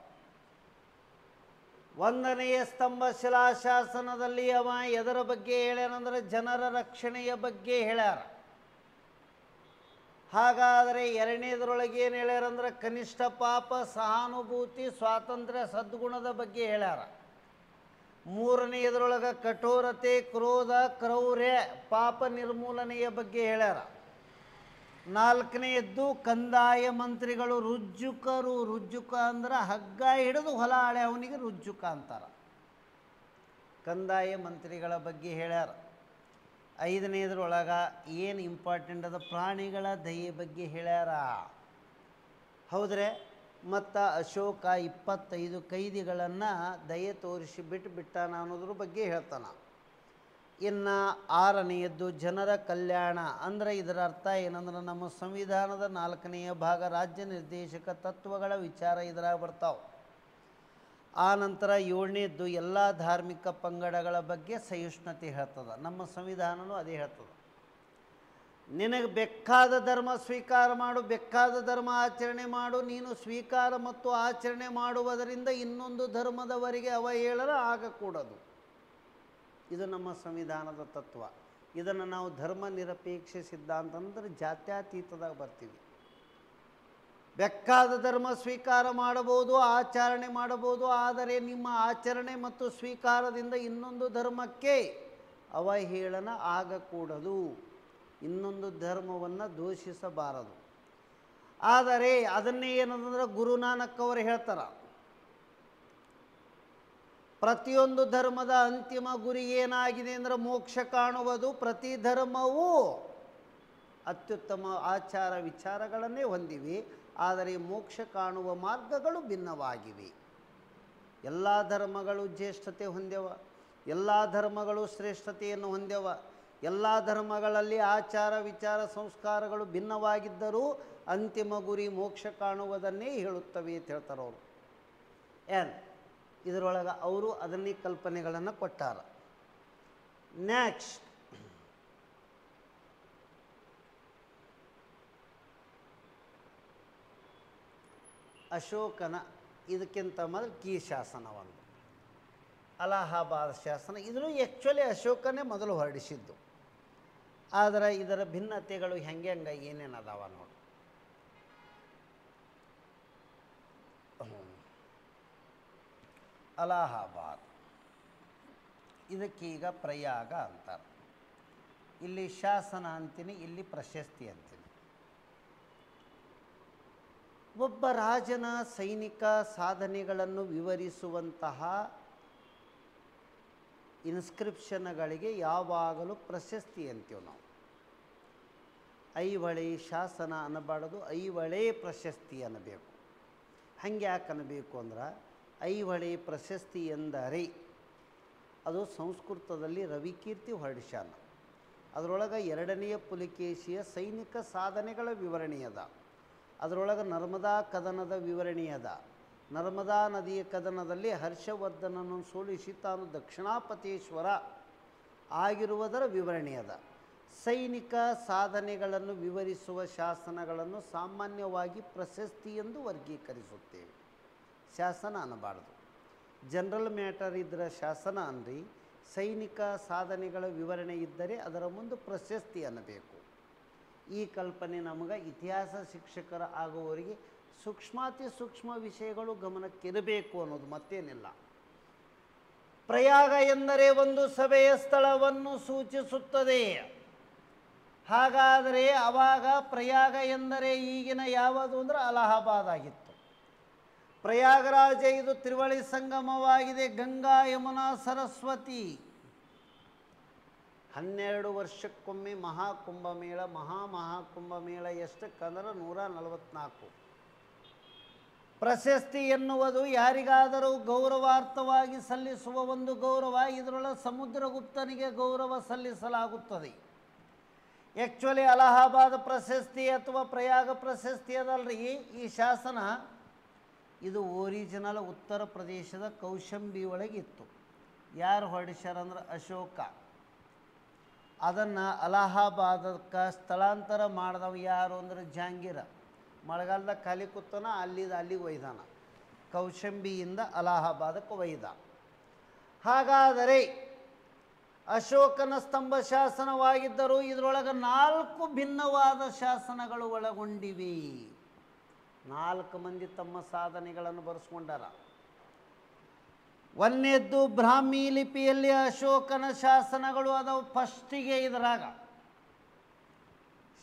1ನೆಯ ಸ್ತಂಭ ಶಿಲಾಶಾಸನದಲ್ಲಿ ಅವ ಎದರ ಬಗ್ಗೆ ಹೇಳ್ಯಾನಂದ್ರೆ ಜನರ ರಕ್ಷಣೆಯ ಬಗ್ಗೆ ಹೇಳ್ಯಾರ. ಹಾಗಾದರೆ 2ನೇದರೊಳಗೆ ಏನು ಹೇಳ್ಯಾರಂದ್ರೆ ಕನಿಷ್ಠ ಪಾಪ, ಸಹಾನುಭೂತಿ, ಸ್ವಾತಂತ್ರ್ಯ, ಸದ್ಗುಣದ ಬಗ್ಗೆ ಹೇಳ್ಯಾರ. 3ನೇದರೊಳಗೆ ಕಠೋರತೆ, ಕ್ರೋಧ, ಕ್ರೌರ್ಯ, ಪಾಪ ನಿರ್ಮೂಲನೆಯ ಬಗ್ಗೆ ಹೇಳ್ಯಾರ. 4ನೇದ್ದು ಕಂದಾಯ ಮಂತ್ರಿಗಳು ರುಜ್ಜುಕರು. ರುಜ್ಜುಕ ಅಂದ್ರೆ ಹಗ್ಗ ಹಿಡಿದು ಹೊಲ ಆಳೆ ಅವನಿಗೆ ರುಜ್ಜುಕ ಅಂತಾರೆ. ಕಂದಾಯ ಮಂತ್ರಿಗಳ ಬಗ್ಗೆ ಹೇಳ್ಯಾರ. 5ನೇದರೊಳಗೆ ಏನು ಇಂಪಾರ್ಟೆಂಟ್ ಅದ, ಪ್ರಾಣಿಗಳ ದಯೆ ಬಗ್ಗೆ ಹೇಳ್ಯಾರ. ಹೌದ್ರೆ, ಮತ್ತು ಅಶೋಕ 25 ಕೈದಿಗಳನ್ನು ದಯೆ ತೋರಿಸಿ ಬಿಟ್ಟಾನ ಅನ್ನೋದ್ರ ಬಗ್ಗೆ ಹೇಳ್ತಾನೆ. ಇನ್ನು 6ನೇಯದ್ದು ಜನರ ಕಲ್ಯಾಣ. ಅಂದರೆ ಇದರ ಅರ್ಥ ಏನಂದ್ರೆ ನಮ್ಮ ಸಂವಿಧಾನದ 4ನೆಯ ಭಾಗ ರಾಜ್ಯ ನಿರ್ದೇಶಕ ತತ್ವಗಳ ವಿಚಾರ ಇದ್ರಾಗ ಬರ್ತಾವೆ. ಆ ನಂತರ 7ನೇದ್ದು ಎಲ್ಲ ಧಾರ್ಮಿಕ ಪಂಗಡಗಳ ಬಗ್ಗೆ ಸಹಿಷ್ಣುತೆ ಹೇಳ್ತದೆ. ನಮ್ಮ ಸಂವಿಧಾನವೂ ಅದೇ ಹೇಳ್ತದೆ. ನಿನಗೆ ಬೇಕಾದ ಧರ್ಮ ಸ್ವೀಕಾರ ಮಾಡು, ಬೇಕಾದ ಧರ್ಮ ಆಚರಣೆ ಮಾಡು. ನೀನು ಸ್ವೀಕಾರ ಮತ್ತು ಆಚರಣೆ ಮಾಡುವುದರಿಂದ ಇನ್ನೊಂದು ಧರ್ಮದವರಿಗೆ ಅವಹೇಳನ ಆಗಕೂಡದು. ಇದು ನಮ್ಮ ಸಂವಿಧಾನದ ತತ್ವ. ಇದನ್ನು ನಾವು ಧರ್ಮ ನಿರಪೇಕ್ಷ ಸಿದ್ಧಾಂತ ಅಂದರೆ ಜಾತ್ಯತೀತದಾಗ ಬರ್ತೀವಿ. ಬೇಕಾದ ಧರ್ಮ ಸ್ವೀಕಾರ ಮಾಡಬಹುದು, ಆಚರಣೆ ಮಾಡಬಹುದು. ಆದರೆ ನಿಮ್ಮ ಆಚರಣೆ ಮತ್ತು ಸ್ವೀಕಾರದಿಂದ ಇನ್ನೊಂದು ಧರ್ಮಕ್ಕೆ ಅವಹೇಳನ ಆಗಕೂಡದು. ಇನ್ನೊಂದು ಧರ್ಮವನ್ನು ದೂಷಿಸಬಾರದು. ಆದರೆ ಅದನ್ನೇ ಏನಂದ್ರೆ ಗುರುನಾನಕ್ ಅವರು ಹೇಳ್ತಾರೆ, ಪ್ರತಿಯೊಂದು ಧರ್ಮದ ಅಂತಿಮ ಗುರಿ ಏನಾಗಿದೆ ಅಂದರೆ ಮೋಕ್ಷ ಕಾಣುವುದು. ಪ್ರತಿ ಧರ್ಮವೂ ಅತ್ಯುತ್ತಮ ಆಚಾರ ವಿಚಾರಗಳನ್ನೇ ಹೊಂದಿವೆ, ಆದರೆ ಮೋಕ್ಷ ಕಾಣುವ ಮಾರ್ಗಗಳು ಭಿನ್ನವಾಗಿವೆ. ಎಲ್ಲ ಧರ್ಮಗಳು ಜ್ಯೇಷ್ಠತೆ ಹೊಂದ್ಯವ, ಎಲ್ಲ ಧರ್ಮಗಳು ಶ್ರೇಷ್ಠತೆಯನ್ನು ಹೊಂದ್ಯವ. ಎಲ್ಲ ಧರ್ಮಗಳಲ್ಲಿ ಆಚಾರ ವಿಚಾರ ಸಂಸ್ಕಾರಗಳು ಭಿನ್ನವಾಗಿದ್ದರೂ ಅಂತಿಮ ಗುರಿ ಮೋಕ್ಷ ಕಾಣುವುದನ್ನೇ ಹೇಳುತ್ತವೆ ಅಂತ ಹೇಳ್ತಾರೆ ಅವರು. ಏನು ಇದರೊಳಗೆ ಅವರು ಅದನ್ನೇ ಕಲ್ಪನೆಗಳನ್ನು ಕೊಟ್ಟಾರ. ನೆಕ್ಸ್ಟ್, ಅಶೋಕನ ಇದಕ್ಕಿಂತ ಮೊದಲು ಕೀ ಶಾಸನ ಒಂದು, ಅಲಹಾಬಾದ್ ಶಾಸನ. ಇದನ್ನು ಆ್ಯಕ್ಚುಲಿ ಅಶೋಕನೇ ಮೊದಲು ಹೊರಡಿಸಿದ್ದು. ಆದರೆ ಇದರ ಭಿನ್ನತೆಗಳು ಹೆಂಗೆ ಏನೇನು ಅದಾವ ನೋಡಿ. ಅಲಹಾಬಾದ್ ಇದಕ್ಕೀಗ ಪ್ರಯಾಗ ಅಂತಾರೆ. ಇಲ್ಲಿ ಶಾಸನ ಅಂತೀನಿ, ಇಲ್ಲಿ ಪ್ರಶಸ್ತಿ ಅಂತೀನಿ. ಒಬ್ಬ ರಾಜನ ಸೈನಿಕ ಸಾಧನೆಗಳನ್ನು ವಿವರಿಸುವಂತಹ ಇನ್ಸ್ಕ್ರಿಪ್ಷನ್ಗಳಿಗೆ ಯಾವಾಗಲೂ ಪ್ರಶಸ್ತಿ ಅಂತೀವಿ ನಾವು. ಐಹೊಳೆ ಶಾಸನ ಅನ್ನಬಾರ್ದು, ಐಹೊಳೆ ಪ್ರಶಸ್ತಿ ಅನ್ನಬೇಕು. ಹಂಗೆ ಯಾಕೆ ಅನ್ನಬೇಕು ಅಂದ್ರೆ, ಐಹೊಳೆ ಪ್ರಶಸ್ತಿ ಎಂದರೆ ಅದು ಸಂಸ್ಕೃತದಲ್ಲಿ ರವಿಕೀರ್ತಿ ಹೊರಡಿಸ್ಯಾನ. ಅದರೊಳಗೆ 2ನೆಯ ಪುಲಿಕೇಶಿಯ ಸೈನಿಕ ಸಾಧನೆಗಳ ವಿವರಣೆ ಅದ. ಅದರೊಳಗೆ ನರ್ಮದಾ ಕದನದ ವಿವರಣೆ ಅದ. ನರ್ಮದಾ ನದಿಯ ಕದನದಲ್ಲಿ ಹರ್ಷವರ್ಧನನ್ನು ಸೋಲಿಸಿ ತಾನು ದಕ್ಷಿಣಾಪತೇಶ್ವರ ಆಗಿರುವುದರ ವಿವರಣೆ ಅದ. ಸೈನಿಕ ಸಾಧನೆಗಳನ್ನು ವಿವರಿಸುವ ಶಾಸನಗಳನ್ನು ಸಾಮಾನ್ಯವಾಗಿ ಪ್ರಶಸ್ತಿ ಎಂದು ವರ್ಗೀಕರಿಸುತ್ತೇವೆ. ಶಾಸನ ಅನ್ನಬಾರ್ದು, ಜನರಲ್ ಮ್ಯಾಟರ್ ಇದ್ದರೆ ಶಾಸನ ಅನ್ರಿ. ಸೈನಿಕ ಸಾಧನೆಗಳ ವಿವರಣೆ ಇದ್ದರೆ ಅದರ ಮುಂದೆ ಪ್ರಶಸ್ತಿ ಅನ್ನಬೇಕು. ಈ ಕಲ್ಪನೆ ನಮಗೆ ಇತಿಹಾಸ ಶಿಕ್ಷಕರ ಆಗುವವರಿಗೆ ಸೂಕ್ಷ್ಮಾತಿ ಸೂಕ್ಷ್ಮ ವಿಷಯಗಳು ಗಮನಕ್ಕಿರಬೇಕು ಅನ್ನೋದು ಮತ್ತೇನಿಲ್ಲ. ಪ್ರಯಾಗ ಎಂದರೆ ಒಂದು ಸಭೆಯ ಸ್ಥಳವನ್ನು ಸೂಚಿಸುತ್ತದೆ. ಹಾಗಾದರೆ ಆವಾಗ ಪ್ರಯಾಗ ಎಂದರೆ ಈಗಿನ ಯಾವುದು ಅಂದರೆ ಅಲಹಾಬಾದ್ ಆಗಿತ್ತು. ಪ್ರಯಾಗರಾಜ ಇದು ತ್ರಿವಳಿ ಸಂಗಮವಾಗಿದೆ. ಗಂಗಾ ಯಮುನಾ ಸರಸ್ವತಿ. 12 ವರ್ಷಕ್ಕೊಮ್ಮೆ ಮಹಾಕುಂಭಮೇಳ. ಮಹಾಕುಂಭಮೇಳ ಎಷ್ಟಕ್ಕಂದ್ರೆ 144. ಪ್ರಶಸ್ತಿ ಎನ್ನುವುದು ಯಾರಿಗಾದರೂ ಗೌರವಾರ್ಥವಾಗಿ ಸಲ್ಲಿಸುವ ಒಂದು ಗೌರವ. ಇದರೊಳಗೆ ಸಮುದ್ರಗುಪ್ತನಿಗೆ ಗೌರವ ಸಲ್ಲಿಸಲಾಗುತ್ತದೆ. ಆ್ಯಕ್ಚುಲಿ ಅಲಹಾಬಾದ್ ಪ್ರಶಸ್ತಿ ಅಥವಾ ಪ್ರಯಾಗ ಪ್ರಶಸ್ತಿ ಅದಲ್ರಿ ಈ ಶಾಸನ. ಇದು ಒರಿಜಿನಲ್ ಉತ್ತರ ಪ್ರದೇಶದ ಕೌಶಂಬಿ ಒಳಗಿತ್ತು. ಯಾರು ಹೊರಡಿಸ್ಯಾರಂದ್ರೆ ಅಶೋಕ. ಅದನ್ನು ಅಲಹಾಬಾದಕ್ಕೆ ಸ್ಥಳಾಂತರ ಮಾಡಿದವ ಯಾರು ಅಂದ್ರೆ ಜಹಾಂಗೀರ. ಮಳೆಗಾಲದಾಗ ಖಾಲಿ ಕೂತನ, ಅಲ್ಲಿಗೆ ಒಯ್ದಾನ. ಕೌಶಂಬಿಯಿಂದ ಅಲಹಾಬಾದಕ್ಕೆ ಒಯ್ದ. ಹಾಗಾದರೆ ಅಶೋಕನ ಸ್ತಂಭ ಶಾಸನವಾಗಿದ್ದರೂ ಇದರೊಳಗೆ 4 ಭಿನ್ನವಾದ ಶಾಸನಗಳು ಒಳಗೊಂಡಿವೆ. 4 ಮಂದಿ ತಮ್ಮ ಸಾಧನೆಗಳನ್ನು ಬರೆಸ್ಕೊಂಡಾರ. ಒಂದನೇದ್ದು ಬ್ರಾಹ್ಮಿ ಲಿಪಿಯಲ್ಲಿ ಅಶೋಕನ ಶಾಸನಗಳು ಅದಾವು. ಫಸ್ಟಿಗೆ ಇದ್ರಾಗ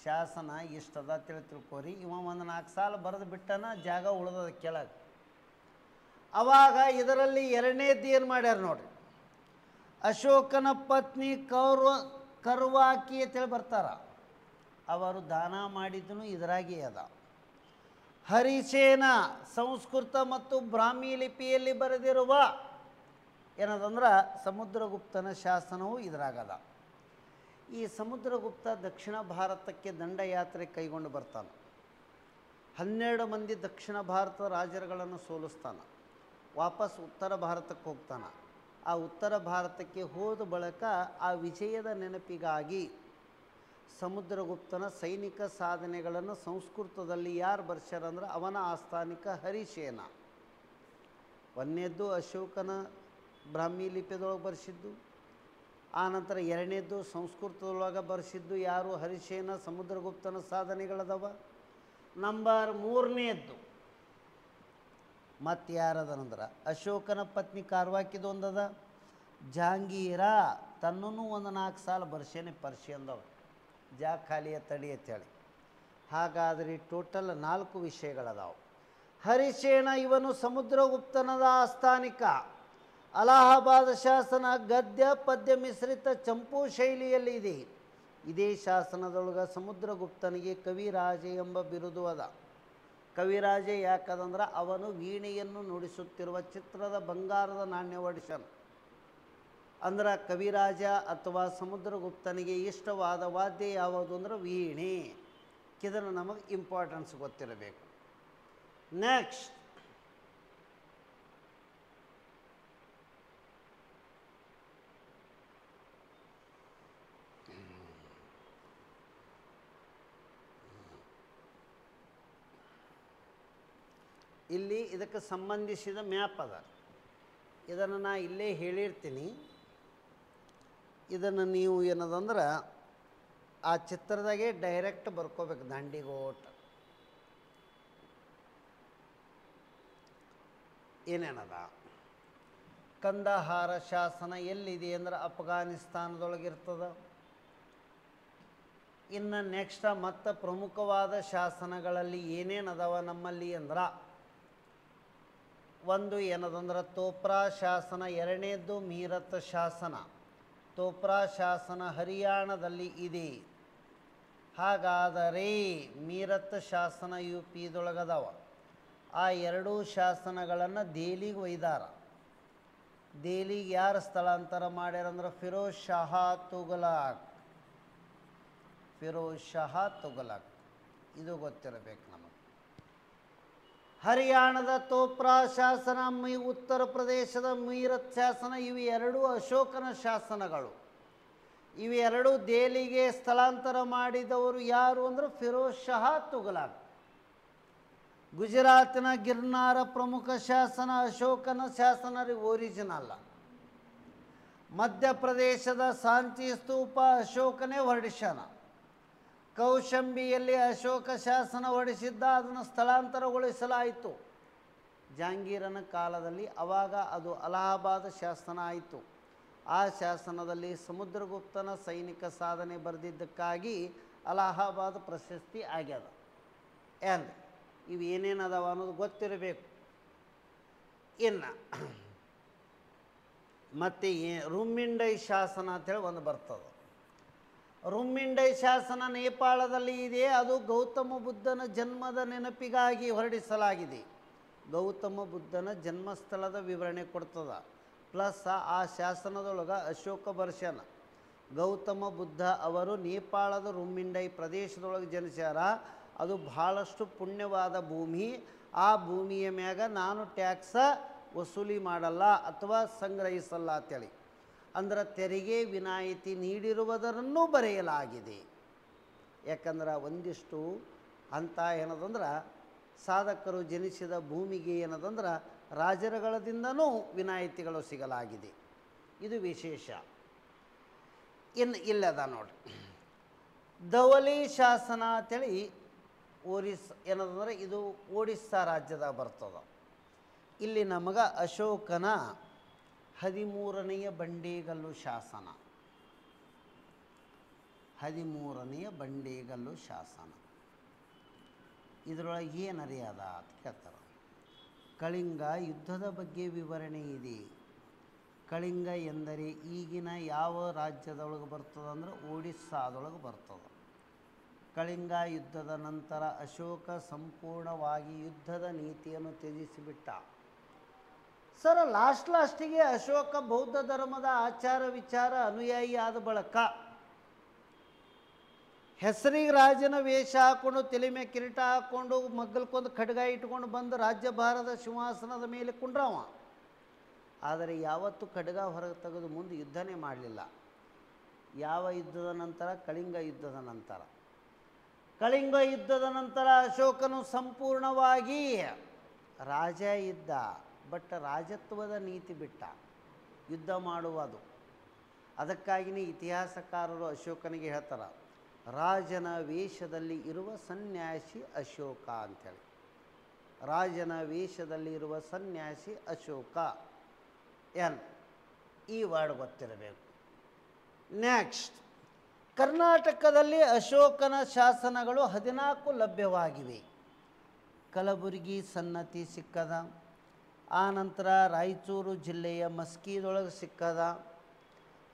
ಶಾಸನ ಇಷ್ಟದ ತಿಳ್ಕೋರಿ. ಇವ ಒಂದು 4 ಸಾಲ ಬರೆದು ಬಿಟ್ಟನ, ಜಾಗ ಉಳಿದದ ಕೆಳಗೆ. ಅವಾಗ ಇದರಲ್ಲಿ ಎರಡನೇದ್ದು ಏನು ಮಾಡ್ಯಾರ ನೋಡ್ರಿ. ಅಶೋಕನ ಪತ್ನಿ ಕರ್ವಾಕಿ ಅಂತೇಳಿ ಬರ್ತಾರ. ಅವರು ದಾನ ಮಾಡಿದ್ದನು ಇದರಾಗೆ ಅದ. ಹರಿಸೇನ ಸಂಸ್ಕೃತ ಮತ್ತು ಬ್ರಾಹ್ಮಿ ಲಿಪಿಯಲ್ಲಿ ಬರೆದಿರುವ ಏನದಂದ್ರೆ ಸಮುದ್ರಗುಪ್ತನ ಶಾಸನವು ಇದರಾಗದ. ಈ ಸಮುದ್ರಗುಪ್ತ ದಕ್ಷಿಣ ಭಾರತಕ್ಕೆ ದಂಡಯಾತ್ರೆ ಕೈಗೊಂಡು ಬರ್ತಾನೆ. 12 ಮಂದಿ ದಕ್ಷಿಣ ಭಾರತದ ರಾಜರುಗಳನ್ನು ಸೋಲಿಸ್ತಾನೆ. ವಾಪಸ್ ಉತ್ತರ ಭಾರತಕ್ಕೆ ಹೋಗ್ತಾನೆ. ಆ ಉತ್ತರ ಭಾರತಕ್ಕೆ ಹೋದ ಬಳಿಕ ಆ ವಿಜಯದ ನೆನಪಿಗಾಗಿ ಸಮುದ್ರಗುಪ್ತನ ಸೈನಿಕ ಸಾಧನೆಗಳನ್ನು ಸಂಸ್ಕೃತದಲ್ಲಿ ಯಾರು ಬರ್ಸ್ಯಾರಂದ್ರೆ ಅವನ ಆಸ್ಥಾನಿಕ ಹರಿಸೇನ. ಒಂದನೇದ್ದು ಅಶೋಕನ ಬ್ರಾಹ್ಮಿ ಲಿಪಿಯದೊಳಗೆ ಬರೆಸಿದ್ದು. ಆನಂತರ ಎರಡನೇದ್ದು ಸಂಸ್ಕೃತದೊಳಗೆ ಬರೆಸಿದ್ದು ಯಾರು ಹರಿಸೇನ. ಸಮುದ್ರಗುಪ್ತನ ಸಾಧನೆಗಳದವ. ನಂಬರ್ 3ನೇದ್ದು ಮತ್ತು ಯಾರದನಂದ್ರೆ ಅಶೋಕನ ಪತ್ನಿ ಕಾರ್ವಾಕಿದು ಒಂದದ. ಜಹಾಂಗೀರ ತನ್ನೂ ಒಂದು 4 ಸಾಲ ಬರ್ಸೇನೆ ಪರ್ಷಿಯನ್ದವ. ಜಾಗ ಖಾಲಿಯ ತಡಿ ಅಂತೇಳಿ. ಹಾಗಾದರೆ ಟೋಟಲ್ 4 ವಿಷಯಗಳದಾವು. ಹರಿಸೇನ ಇವನು ಸಮುದ್ರಗುಪ್ತನದ ಆಸ್ಥಾನಿಕ. ಅಲಹಾಬಾದ್ ಶಾಸನ ಗದ್ಯ ಪದ್ಯ ಮಿಶ್ರಿತ ಚಂಪು ಶೈಲಿಯಲ್ಲಿ ಇದೆ. ಇದೇ ಶಾಸನದೊಳಗೆ ಸಮುದ್ರಗುಪ್ತನಿಗೆ ಕವಿರಾಜ ಎಂಬ ಬಿರುದು ಅದ. ಕವಿರಾಜ ಯಾಕದಂದ್ರೆ ಅವನು ವೀಣೆಯನ್ನು ನುಡಿಸುತ್ತಿರುವ ಚಿತ್ರದ ಬಂಗಾರದ ನಾಣ್ಯ ಹೊಡಿಸ್ಯಾನ. ಅಂದ್ರೆ ಕವಿರಾಜ ಅಥವಾ ಸಮುದ್ರಗುಪ್ತನಿಗೆ ಇಷ್ಟವಾದ ವಾದ್ಯ ಯಾವುದು ಅಂದ್ರೆ ವೀಣೆ. ಇದನ್ನು ನಮಗೆ ಇಂಪಾರ್ಟೆನ್ಸ್ ಗೊತ್ತಿರಬೇಕು. ನೆಕ್ಸ್ಟ್ ಇಲ್ಲಿ ಇದಕ್ಕೆ ಸಂಬಂಧಿಸಿದ ಮ್ಯಾಪ್ ಅದ. ಇದನ್ನು ನಾ ಇಲ್ಲೇ ಹೇಳಿರ್ತೀನಿ. ಇದನ್ನು ನೀವು ಏನದಂದ್ರೆ ಆ ಚಿತ್ರದಾಗೆ ಡೈರೆಕ್ಟ್ ಬರ್ಕೋಬೇಕು. ದಾಂಡಿಗೋಟ ಏನೇನದ. ಕಂದಹಾರ ಶಾಸನ ಎಲ್ಲಿದೆ ಅಂದ್ರೆ ಅಫ್ಘಾನಿಸ್ತಾನದೊಳಗಿರ್ತದ. ಇನ್ನು ನೆಕ್ಸ್ಟ್ ಮತ್ತು ಪ್ರಮುಖವಾದ ಶಾಸನಗಳಲ್ಲಿ ಏನೇನದವ ನಮ್ಮಲ್ಲಿ ಅಂದ್ರೆ ಒಂದು ಏನದಂದ್ರೆ ತೋಪ್ರಾ ಶಾಸನ. ಎರಡನೇದ್ದು ಮೀರತ್ ಶಾಸನ. ತೋಪ್ರಾ ಶಾಸನ ಹರಿಯಾಣದಲ್ಲಿ ಇದೆ. ಹಾಗಾದರೆ ಮೀರತ್ ಶಾಸನ UPದೊಳಗದವ. ಆ 2 ಶಾಸನಗಳನ್ನು ದೆಹಲಿಗೆ ಒಯ್ದಾರ. ದೆಹಲಿಗೆ ಯಾರು ಸ್ಥಳಾಂತರ ಮಾಡ್ಯಾರಂದ್ರೆ ಫಿರೋಜ್ ಶಹಾ ತುಘಲಕ್. ಫಿರೋಜ್ ಶಹಾ ತುಘಲಕ್ ಇದು ಗೊತ್ತಿರಬೇಕು ನಮಗೆ. ಹರಿಯಾಣದ ತೋಪ್ರಾ ಶಾಸನ, ಉತ್ತರ ಪ್ರದೇಶದ ಮೀರತ್ ಶಾಸನ ಇವು 2 ಅಶೋಕನ ಶಾಸನಗಳು. ಇವೆರಡು ದೆಹಲಿಗೆ ಸ್ಥಳಾಂತರ ಮಾಡಿದವರು ಯಾರು ಅಂದ್ರೆ ಫಿರೋಜ್ ಶಹಾ ತುಘಲಕ್. ಗುಜರಾತಿನ ಗಿರ್ನಾರ ಪ್ರಮುಖ ಶಾಸನ ಅಶೋಕನ ಶಾಸನ ಒರಿಜಿನಲ್. ಮಧ್ಯಪ್ರದೇಶದ ಸಾಂಚಿ ಸ್ತೂಪ ಅಶೋಕನೇ ಹೊರಡಿಸ್ಯಾನ. ಕೌಶಂಬಿಯಲ್ಲಿ ಅಶೋಕ ಶಾಸನ ಹೊರಡಿಸಿದ್ದ, ಅದನ್ನು ಸ್ಥಳಾಂತರಗೊಳಿಸಲಾಯಿತು ಜಹಾಂಗೀರನ ಕಾಲದಲ್ಲಿ. ಆವಾಗ ಅದು ಅಲಹಾಬಾದ್ ಶಾಸನ ಆಯಿತು. ಆ ಶಾಸನದಲ್ಲಿ ಸಮುದ್ರಗುಪ್ತನ ಸೈನಿಕ ಸಾಧನೆ ಬರೆದಿದ್ದಕ್ಕಾಗಿ ಅಲಹಾಬಾದ್ ಪ್ರಶಸ್ತಿ ಆಗ್ಯದ. ಏನು ಇವು ಏನೇನದಾವ ಅನ್ನೋದು ಗೊತ್ತಿರಬೇಕು. ಇನ್ನು ಮತ್ತು ರುಮ್ಮಿಂಡೈ ಶಾಸನ ಅಂತೇಳಿ ಒಂದು ಬರ್ತದೆ. ರುಮ್ಮಿಂಡೈ ಶಾಸನ ನೇಪಾಳದಲ್ಲಿ ಇದೆ. ಅದು ಗೌತಮ ಬುದ್ಧನ ಜನ್ಮದ ನೆನಪಿಗಾಗಿ ಹೊರಡಿಸಲಾಗಿದೆ. ಗೌತಮ ಬುದ್ಧನ ಜನ್ಮಸ್ಥಳದ ವಿವರಣೆ ಕೊಡ್ತದೆ. ಪ್ಲಸ್ ಆ ಶಾಸನದೊಳಗೆ ಅಶೋಕ ಬರ್ಷನ ಗೌತಮ ಬುದ್ಧ ಅವರು ನೇಪಾಳದ ರುಮ್ಮಿಂಡೈ ಪ್ರದೇಶದೊಳಗೆ ಜನಿಸ್ಯಾರ. ಅದು ಭಾಳಷ್ಟು ಪುಣ್ಯವಾದ ಭೂಮಿ. ಆ ಭೂಮಿಯ ಮ್ಯಾಗ ನಾನು ಟ್ಯಾಕ್ಸ ವಸೂಲಿ ಮಾಡಲ್ಲ ಅಥವಾ ಸಂಗ್ರಹಿಸಲ್ಲ ಅಂತೇಳಿ ಅಂದ್ರೆ ತೆರಿಗೆ ವಿನಾಯಿತಿ ನೀಡಿರುವುದರನ್ನು ಬರೆಯಲಾಗಿದೆ. ಯಾಕಂದ್ರೆ ಒಂದಿಷ್ಟು ಅಂತ ಏನದಂದ್ರೆ ಸಾಧಕರು ಜನಿಸಿದ ಭೂಮಿಗೆ ಏನದಂದ್ರೆ ರಾಜರುಗಳದಿಂದನೂ ವಿನಾಯಿತಿಗಳು ಸಿಗಲಾಗಿದೆ. ಇದು ವಿಶೇಷ. ಇನ್ನು ಇಲ್ಲದ ನೋಡಿ ಧವಲಿ ಶಾಸನ ಅಂತೇಳಿ ಏನದಂದ್ರೆ ಇದು ಒಡಿಸ್ಸಾ ರಾಜ್ಯದಾಗ ಬರ್ತದೆ. ಇಲ್ಲಿ ನಮಗೆ ಅಶೋಕನ 13ನೆಯ ಬಂಡೇಗಲ್ಲು ಶಾಸನ, 13ನೆಯ ಬಂಡೇಗಲ್ಲು ಶಾಸನ. ಇದರೊಳಗೆ ಏನು ಅರಿಯದ ಅಂತ ಕೇಳ್ತಾರೆ. ಕಳಿಂಗ ಯುದ್ಧದ ಬಗ್ಗೆ ವಿವರಣೆ ಇದೆ. ಕಳಿಂಗ ಎಂದರೆ ಈಗಿನ ಯಾವ ರಾಜ್ಯದೊಳಗೆ ಬರ್ತದೆ ಅಂದ್ರೆ ಒಡಿಸ್ಸಾದೊಳಗೆ ಬರ್ತದೆ. ಕಳಿಂಗ ಯುದ್ಧದ ನಂತರ ಅಶೋಕ ಸಂಪೂರ್ಣವಾಗಿ ಯುದ್ಧದ ನೀತಿಯನ್ನು ತ್ಯಜಿಸಿಬಿಟ್ಟ. ಸರ್ ಲಾಸ್ಟಿಗೆ ಅಶೋಕ ಬೌದ್ಧ ಧರ್ಮದ ಆಚಾರ ವಿಚಾರ ಅನುಯಾಯಿ ಆದ ಬಳಿಕ ಹೆಸರಿಗೆ ರಾಜನ ವೇಷ ಹಾಕ್ಕೊಂಡು ತಲೆ ಮೇಲೆ ಕಿರೀಟ ಹಾಕ್ಕೊಂಡು ಮಗ್ಗಲ್ಕೊಂದು ಖಡ್ಗ ಇಟ್ಕೊಂಡು ಬಂದು ರಾಜ್ಯಭಾರದ ಸಿಂಹಾಸನದ ಮೇಲೆ ಕುಂಡ್ರವ. ಆದರೆ ಯಾವತ್ತೂ ಖಡ್ಗ ಹೊರಗೆ ತೆಗೆದು ಮುಂದೆ ಯುದ್ಧನೇ ಮಾಡಲಿಲ್ಲ. ಯಾವ ಯುದ್ಧದ ನಂತರ? ಕಳಿಂಗ ಯುದ್ಧದ ನಂತರ. ಕಳಿಂಗ ಯುದ್ಧದ ನಂತರ ಅಶೋಕನು ಸಂಪೂರ್ಣವಾಗಿ ರಾಜ ಇದ್ದ, ಬಟ್ ರಾಜತ್ವದ ನೀತಿ ಬಿಟ್ಟ, ಯುದ್ಧ ಮಾಡುವುದು. ಅದಕ್ಕಾಗಿಯೇ ಇತಿಹಾಸಕಾರರು ಅಶೋಕನಿಗೆ ಹೇಳ್ತಾರೆ ರಾಜನ ವೇಷದಲ್ಲಿ ಇರುವ ಸನ್ಯಾಸಿ ಅಶೋಕ ಅಂಥೇಳಿ. ರಾಜನ ವೇಷದಲ್ಲಿ ಇರುವ ಸನ್ಯಾಸಿ ಅಶೋಕ ಈ ವರ್ಡ್ ಗೊತ್ತಿರಬೇಕು. ನೆಕ್ಸ್ಟ್, ಕರ್ನಾಟಕದಲ್ಲಿ ಅಶೋಕನ ಶಾಸನಗಳು 14 ಲಭ್ಯವಾಗಿವೆ. ಕಲಬುರಗಿ ಸನ್ನತಿ ಸಿಕ್ಕದ. ಆನಂತರ ರಾಯಚೂರು ಜಿಲ್ಲೆಯ ಮಸ್ಕಿದೊಳಗೆ ಸಿಕ್ಕದ.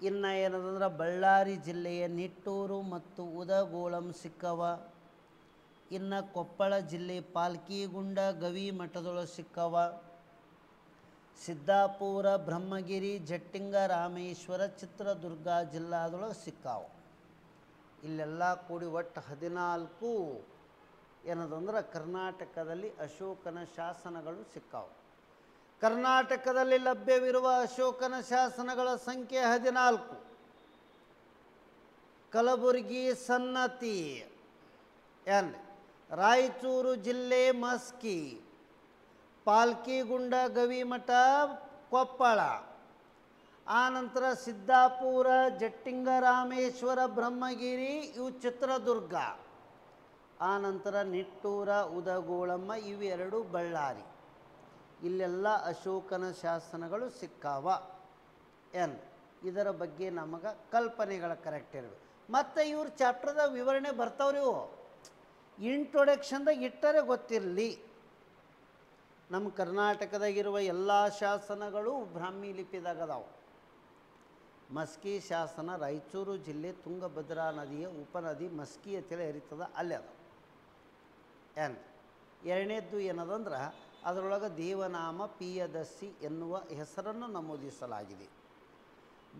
ಇನ್ನು ಏನದಂದ್ರೆ ಬಳ್ಳಾರಿ ಜಿಲ್ಲೆಯ ನಿಟ್ಟೂರು ಮತ್ತು ಉದಗೋಳಂ ಸಿಕ್ಕವ. ಇನ್ನು ಕೊಪ್ಪಳ ಜಿಲ್ಲೆ ಪಾಲ್ಕಿಗುಂಡ ಗವಿ ಮಠದೊಳಗೆ ಸಿಕ್ಕವ. ಸಿದ್ದಾಪುರ, ಬ್ರಹ್ಮಗಿರಿ, ಜಟ್ಟಿಂಗ, ರಾಮೇಶ್ವರ, ಚಿತ್ರದುರ್ಗ ಜಿಲ್ಲಾದೊಳಗೆ ಸಿಕ್ಕಾವು. ಇಲ್ಲೆಲ್ಲ ಕೂಡಿ ಒಟ್ಟು 14 ಏನದಂದ್ರೆ ಕರ್ನಾಟಕದಲ್ಲಿ ಅಶೋಕನ ಶಾಸನಗಳು ಸಿಕ್ಕಾವು. ಕರ್ನಾಟಕದಲ್ಲಿ ಲಭ್ಯವಿರುವ ಅಶೋಕನ ಶಾಸನಗಳ ಸಂಖ್ಯೆ 14. ಕಲಬುರಗಿ ಸನ್ನತಿ, ರಾಯಚೂರು ಜಿಲ್ಲೆ ಮಸ್ಕಿ, ಪಾಲ್ಕಿಗುಂಡ ಗವಿಮಠ ಕೊಪ್ಪಳ, ಆನಂತರ ಸಿದ್ದಾಪುರ, ಜಟ್ಟಿಂಗ, ರಾಮೇಶ್ವರ, ಬ್ರಹ್ಮಗಿರಿ ಇವು ಚಿತ್ರದುರ್ಗ, ಆನಂತರ ನಿಟ್ಟೂರ, ಉದಗೋಳಮ್ಮ ಇವೆರಡು ಬಳ್ಳಾರಿ. ಇಲ್ಲೆಲ್ಲ ಅಶೋಕನ ಶಾಸನಗಳು ಸಿಕ್ಕಾವ. ಇದರ ಬಗ್ಗೆ ನಮಗೆ ಕಲ್ಪನೆಗಳ ಕರೆಕ್ಟ್ ಇರಬೇಕು. ಮತ್ತು ಇವ್ರ ಚಾಪ್ಟರ್ದಾಗ ವಿವರಣೆ ಬರ್ತಾವ್ರಿ. ಇವು ಇಂಟ್ರೊಡಕ್ಷನ್ದಾಗ ಇಟ್ಟರೆ ಗೊತ್ತಿರಲಿ. ನಮ್ಮ ಕರ್ನಾಟಕದಾಗಿರುವ ಎಲ್ಲ ಶಾಸನಗಳು ಬ್ರಾಹ್ಮಿ ಲಿಪಿದಾಗ ಅದಾವೆ. ಮಸ್ಕಿ ಶಾಸನ ರಾಯಚೂರು ಜಿಲ್ಲೆ ತುಂಗಭದ್ರಾ ನದಿಯ ಉಪನದಿ ಮಸ್ಕಿ ಅಂತೇಳಿ ಹರಿತದ, ಅಲ್ಲೇ ಅದ. ಎರಡನೇದ್ದು ಏನದಂದ್ರೆ ಅದರೊಳಗೆ ದೇವನಾಮ ಪಿಯದಸ್ಸಿ ಎನ್ನುವ ಹೆಸರನ್ನು ನಮೂದಿಸಲಾಗಿದೆ.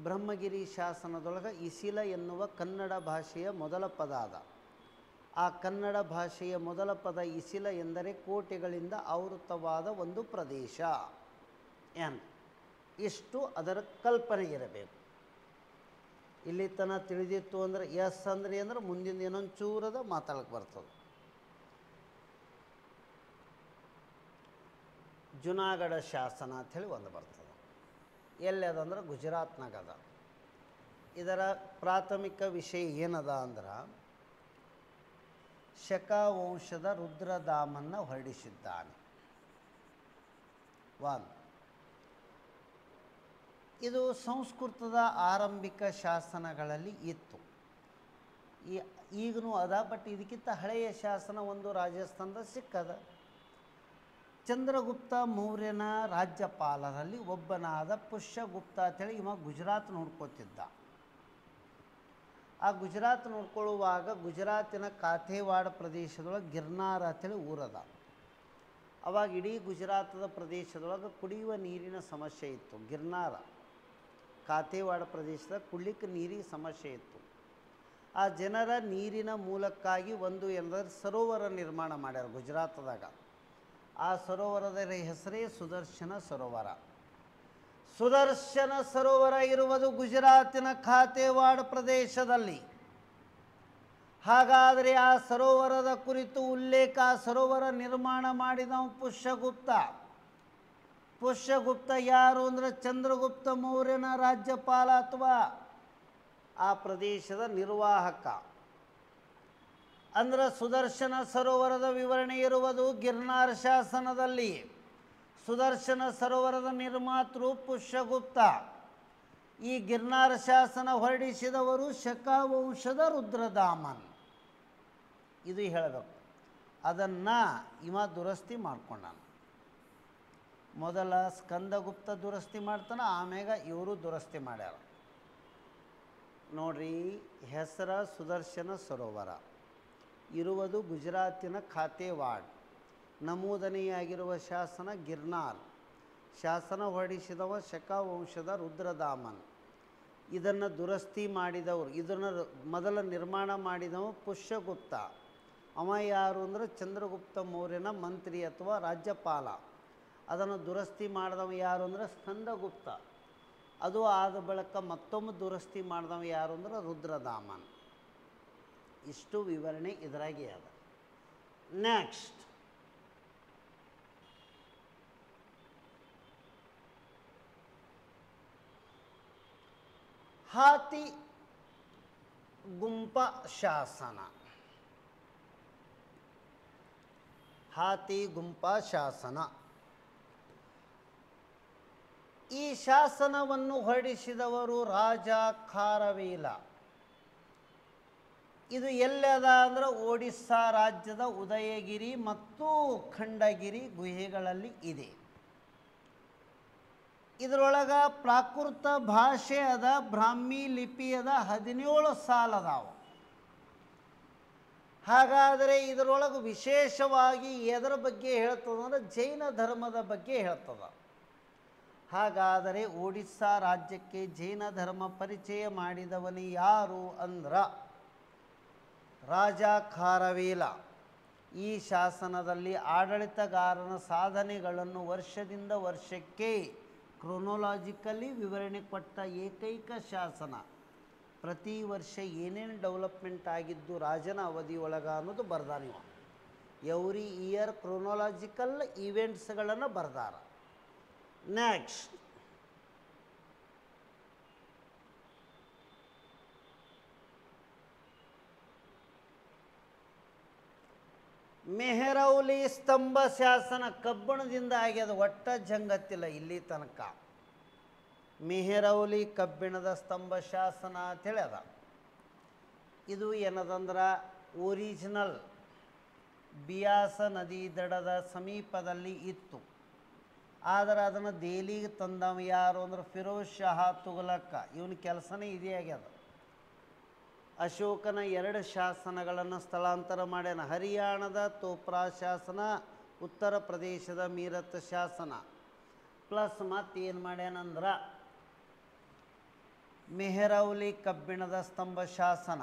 ಬ್ರಹ್ಮಗಿರಿ ಶಾಸನದೊಳಗೆ ಇಸಿಲ ಎನ್ನುವ ಕನ್ನಡ ಭಾಷೆಯ ಮೊದಲ ಪದ ಅದ. ಆ ಕನ್ನಡ ಭಾಷೆಯ ಮೊದಲ ಪದ ಇಸಿಲ ಎಂದರೆ ಕೋಟೆಗಳಿಂದ ಆವೃತವಾದ ಒಂದು ಪ್ರದೇಶ. ಇಷ್ಟು ಅದರ ಕಲ್ಪನೆ ಇರಬೇಕು. ಇಲ್ಲಿ ತನಕ ತಿಳಿದಿತ್ತು ಅಂದರೆ ಎಸ್ ಅಂದ್ರೆ ಅಂದ್ರೆ ಮುಂದಿನ ಇನ್ನೊಂದು ಚೂರದ ಮಾತಾಡಕ್ಕೆ ಬರ್ತದೆ. ಜುನಾಗಢ ಶಾಸನ ಅಂಥೇಳಿ ಒಂದು ಬರ್ತದೆ. ಎಲ್ಲಿ ಅದಂದ್ರೆ ಗುಜರಾತ್ನಾಗ ಅದ. ಇದರ ಪ್ರಾಥಮಿಕ ವಿಷಯ ಏನದ ಅಂದ್ರೆ ಶಕ ವಂಶದ ರುದ್ರದಾಮನ್ನ ಹೊರಡಿಸಿದ್ದಾನೆ. ಇದು ಸಂಸ್ಕೃತದ ಆರಂಭಿಕ ಶಾಸನಗಳಲ್ಲಿ ಇತ್ತು, ಈಗಲೂ ಅದ. ಬಟ್ ಇದಕ್ಕಿಂತ ಹಳೆಯ ಶಾಸನ ಒಂದು ರಾಜಸ್ಥಾನದ ಸಿಕ್ಕದ. ಚಂದ್ರಗುಪ್ತ ಮೌರ್ಯನ ರಾಜ್ಯಪಾಲರಲ್ಲಿ ಒಬ್ಬನಾದ ಪುಷ್ಯಗುಪ್ತ ಅಂತೇಳಿ ಇವ ಗುಜರಾತ್ ನೋಡ್ಕೋತಿದ್ದ. ಆ ಗುಜರಾತ್ ನೋಡ್ಕೊಳ್ಳುವಾಗ ಗುಜರಾತಿನ ಕಾಥೇವಾಡ ಪ್ರದೇಶದೊಳಗೆ ಗಿರ್ನಾರ್ ಅಂತೇಳಿ ಊರದ. ಅವಾಗ ಇಡೀ ಗುಜರಾತದ ಪ್ರದೇಶದೊಳಗೆ ಕುಡಿಯುವ ನೀರಿನ ಸಮಸ್ಯೆ ಇತ್ತು. ಗಿರ್ನಾರ ಕಾಥೇವಾಡ ಪ್ರದೇಶದ ಕುಡ್ಲಿಕ್ಕೆ ನೀರಿಗೆ ಸಮಸ್ಯೆ ಇತ್ತು. ಆ ಜನರ ನೀರಿನ ಮೂಲಕ್ಕಾಗಿ ಒಂದು ಎಂದರೆ ಸರೋವರ ನಿರ್ಮಾಣ ಮಾಡ್ಯಾರ ಗುಜರಾತದಾಗ. ಆ ಸರೋವರದ ಹೆಸರೇ ಸುದರ್ಶನ ಸರೋವರ. ಸುದರ್ಶನ ಸರೋವರ ಇರುವುದು ಗುಜರಾತಿನ ಕಾಥೇವಾಡ ಪ್ರದೇಶದಲ್ಲಿ. ಹಾಗಾದರೆ ಆ ಸರೋವರದ ಕುರಿತು ಉಲ್ಲೇಖ, ಆ ಸರೋವರ ನಿರ್ಮಾಣ ಮಾಡಿದವ ಪುಷ್ಯಗುಪ್ತ. ಪುಷ್ಯಗುಪ್ತ ಯಾರು ಅಂದರೆ ಚಂದ್ರಗುಪ್ತ ಮೌರ್ಯನ ರಾಜ್ಯಪಾಲ ಅಥವಾ ಆ ಪ್ರದೇಶದ ನಿರ್ವಾಹಕ. ಅಂದ್ರೆ ಸುದರ್ಶನ ಸರೋವರದ ವಿವರಣೆ ಇರುವುದು ಗಿರ್ನಾರ್ ಶಾಸನದಲ್ಲಿ. ಸುದರ್ಶನ ಸರೋವರದ ನಿರ್ಮಾತೃ ಪುಷ್ಯಗುಪ್ತ. ಈ ಗಿರ್ನಾರ್ ಶಾಸನ ಹೊರಡಿಸಿದವರು ಶಕ ವಂಶದ ರುದ್ರದಾಮನ್. ಇದು ಹೇಳಬೇಕು. ಅದನ್ನು ಇವ ದುರಸ್ತಿ ಮಾಡ್ಕೊಂಡಾನ. ಮೊದಲ ಸ್ಕಂದಗುಪ್ತ ದುರಸ್ತಿ ಮಾಡ್ತಾನೆ, ಆಮ್ಯಾಗ ಇವರು ದುರಸ್ತಿ ಮಾಡ್ಯಾರ. ನೋಡ್ರಿ, ಹೆಸರ ಸುದರ್ಶನ ಸರೋವರ ಇರುವುದು ಗುಜರಾತಿನ ಕಾಥೇವಾಡ್. ನಮೂದನೆಯಾಗಿರುವ ಶಾಸನ ಗಿರ್ನಾರ್. ಶಾಸನ ಹೊರಡಿಸಿದವ ಶಕ ವಂಶದ ರುದ್ರದಾಮನ್. ಇದನ್ನು ದುರಸ್ತಿ ಮಾಡಿದವರು, ಇದನ್ನು ಮೊದಲ ನಿರ್ಮಾಣ ಮಾಡಿದವ ಪುಷ್ಯಗುಪ್ತ. ಅವ ಯಾರು ಅಂದರೆ ಚಂದ್ರಗುಪ್ತ ಮೌರ್ಯನ ಮಂತ್ರಿ ಅಥವಾ ರಾಜ್ಯಪಾಲ. ಅದನ್ನು ದುರಸ್ತಿ ಮಾಡಿದವ ಯಾರು ಅಂದರೆ ಸ್ಕಂದಗುಪ್ತ. ಅದು ಆದ ಬಳಿಕ ಮತ್ತೊಮ್ಮೆ ದುರಸ್ತಿ ಮಾಡಿದವ ಯಾರು ಅಂದ್ರೆ ರುದ್ರದಾಮನ್. ಇಷ್ಟು ವಿವರಣೆ ಇದರಾಗೆ ಅದ. ನೆಕ್ಸ್ಟ್, ಹಾತಿ ಗುಂಪ ಶಾಸನ. ಹಾತಿ ಗುಂಪ ಶಾಸನ. ಈ ಶಾಸನವನ್ನು ಹೊರಡಿಸಿದವರು ರಾಜ ಖಾರವೇಲ. ಇದು ಎಲ್ಲದ ಅಂದರೆ ಒಡಿಸ್ಸಾ ರಾಜ್ಯದ ಉದಯಗಿರಿ ಮತ್ತು ಖಂಡಗಿರಿ ಗುಹೆಗಳಲ್ಲಿ ಇದೆ. ಇದರೊಳಗೆ ಪ್ರಾಕೃತ ಭಾಷೆ ಅದ, ಬ್ರಾಹ್ಮಿ ಲಿಪಿ ಅದ, 17 ಸಾಲ ಅದಾವ. ಹಾಗಾದರೆ ಇದರೊಳಗೆ ವಿಶೇಷವಾಗಿ ಎದರ ಬಗ್ಗೆ ಹೇಳ್ತದೆ ಅಂದರೆ ಜೈನ ಧರ್ಮದ ಬಗ್ಗೆ ಹೇಳ್ತದೆ. ಹಾಗಾದರೆ ಒಡಿಸ್ಸಾ ರಾಜ್ಯಕ್ಕೆ ಜೈನ ಧರ್ಮ ಪರಿಚಯ ಮಾಡಿದವನು ಯಾರು ಅಂದ್ರೆ ರಾಜ ಖಾರವೇಲ. ಈ ಶಾಸನದಲ್ಲಿ ಆಡಳಿತಗಾರನ ಸಾಧನೆಗಳನ್ನು ವರ್ಷದಿಂದ ವರ್ಷಕ್ಕೆ ಕ್ರೊನೊಲಾಜಿಕಲಿ ವಿವರಣೆ ಕೊಟ್ಟ ಏಕೈಕ ಶಾಸನ. ಪ್ರತಿ ವರ್ಷ ಏನೇನು ಡೆವಲಪ್ಮೆಂಟ್ ಆಗಿದ್ದು ರಾಜನ ಅವಧಿಯೊಳಗ ಅನ್ನೋದು ಬರ್ದಾನಿವ. ಎವ್ರಿ ಇಯರ್ ಕ್ರೊನೊಲಾಜಿಕಲ್ ಈವೆಂಟ್ಸ್ಗಳನ್ನು ಬರ್ದಾರ. ನೆಕ್ಸ್ಟ್, ಮೆಹರೌಲಿ ಸ್ತಂಭ ಶಾಸನ. ಕಬ್ಬಿಣದಿಂದ ಆಗ್ಯದ, ಒಟ್ಟ ಜಂಗತ್ತಿಲ್ಲ ಇಲ್ಲಿ ತನಕ. ಮೆಹರೌಲಿ ಕಬ್ಬಿಣದ ಸ್ತಂಭ ಶಾಸನ ಅಂತೇಳಿ ಅದ. ಇದು ಏನದಂದ್ರೆ ಒರಿಜಿನಲ್ ಬಿಯಾಸ ನದಿ ದಡದ ಸಮೀಪದಲ್ಲಿ ಇತ್ತು. ಆದರೆ ಅದನ್ನು ದೆಹಲಿಗೆ ತಂದವ ಯಾರು ಅಂದ್ರೆ ಫಿರೋಜ್ ಶಹಾ ತುಘಲಕ್. ಇವನ ಕೆಲಸನೇ ಇದೇ ಆಗ್ಯದ. ಅಶೋಕನ 2 ಶಾಸನಗಳನ್ನು ಸ್ಥಳಾಂತರ ಮಾಡ್ಯಾನ. ಹರಿಯಾಣದ ತೋಪ್ರಾ ಶಾಸನ, ಉತ್ತರ ಪ್ರದೇಶದ ಮೀರತ್ ಶಾಸನ. ಪ್ಲಸ್ ಮತ್ತೇನು ಮಾಡ್ಯಾನಂದ್ರೆ ಮೆಹರೌಲಿ ಕಬ್ಬಿಣದ ಸ್ತಂಭ ಶಾಸನ.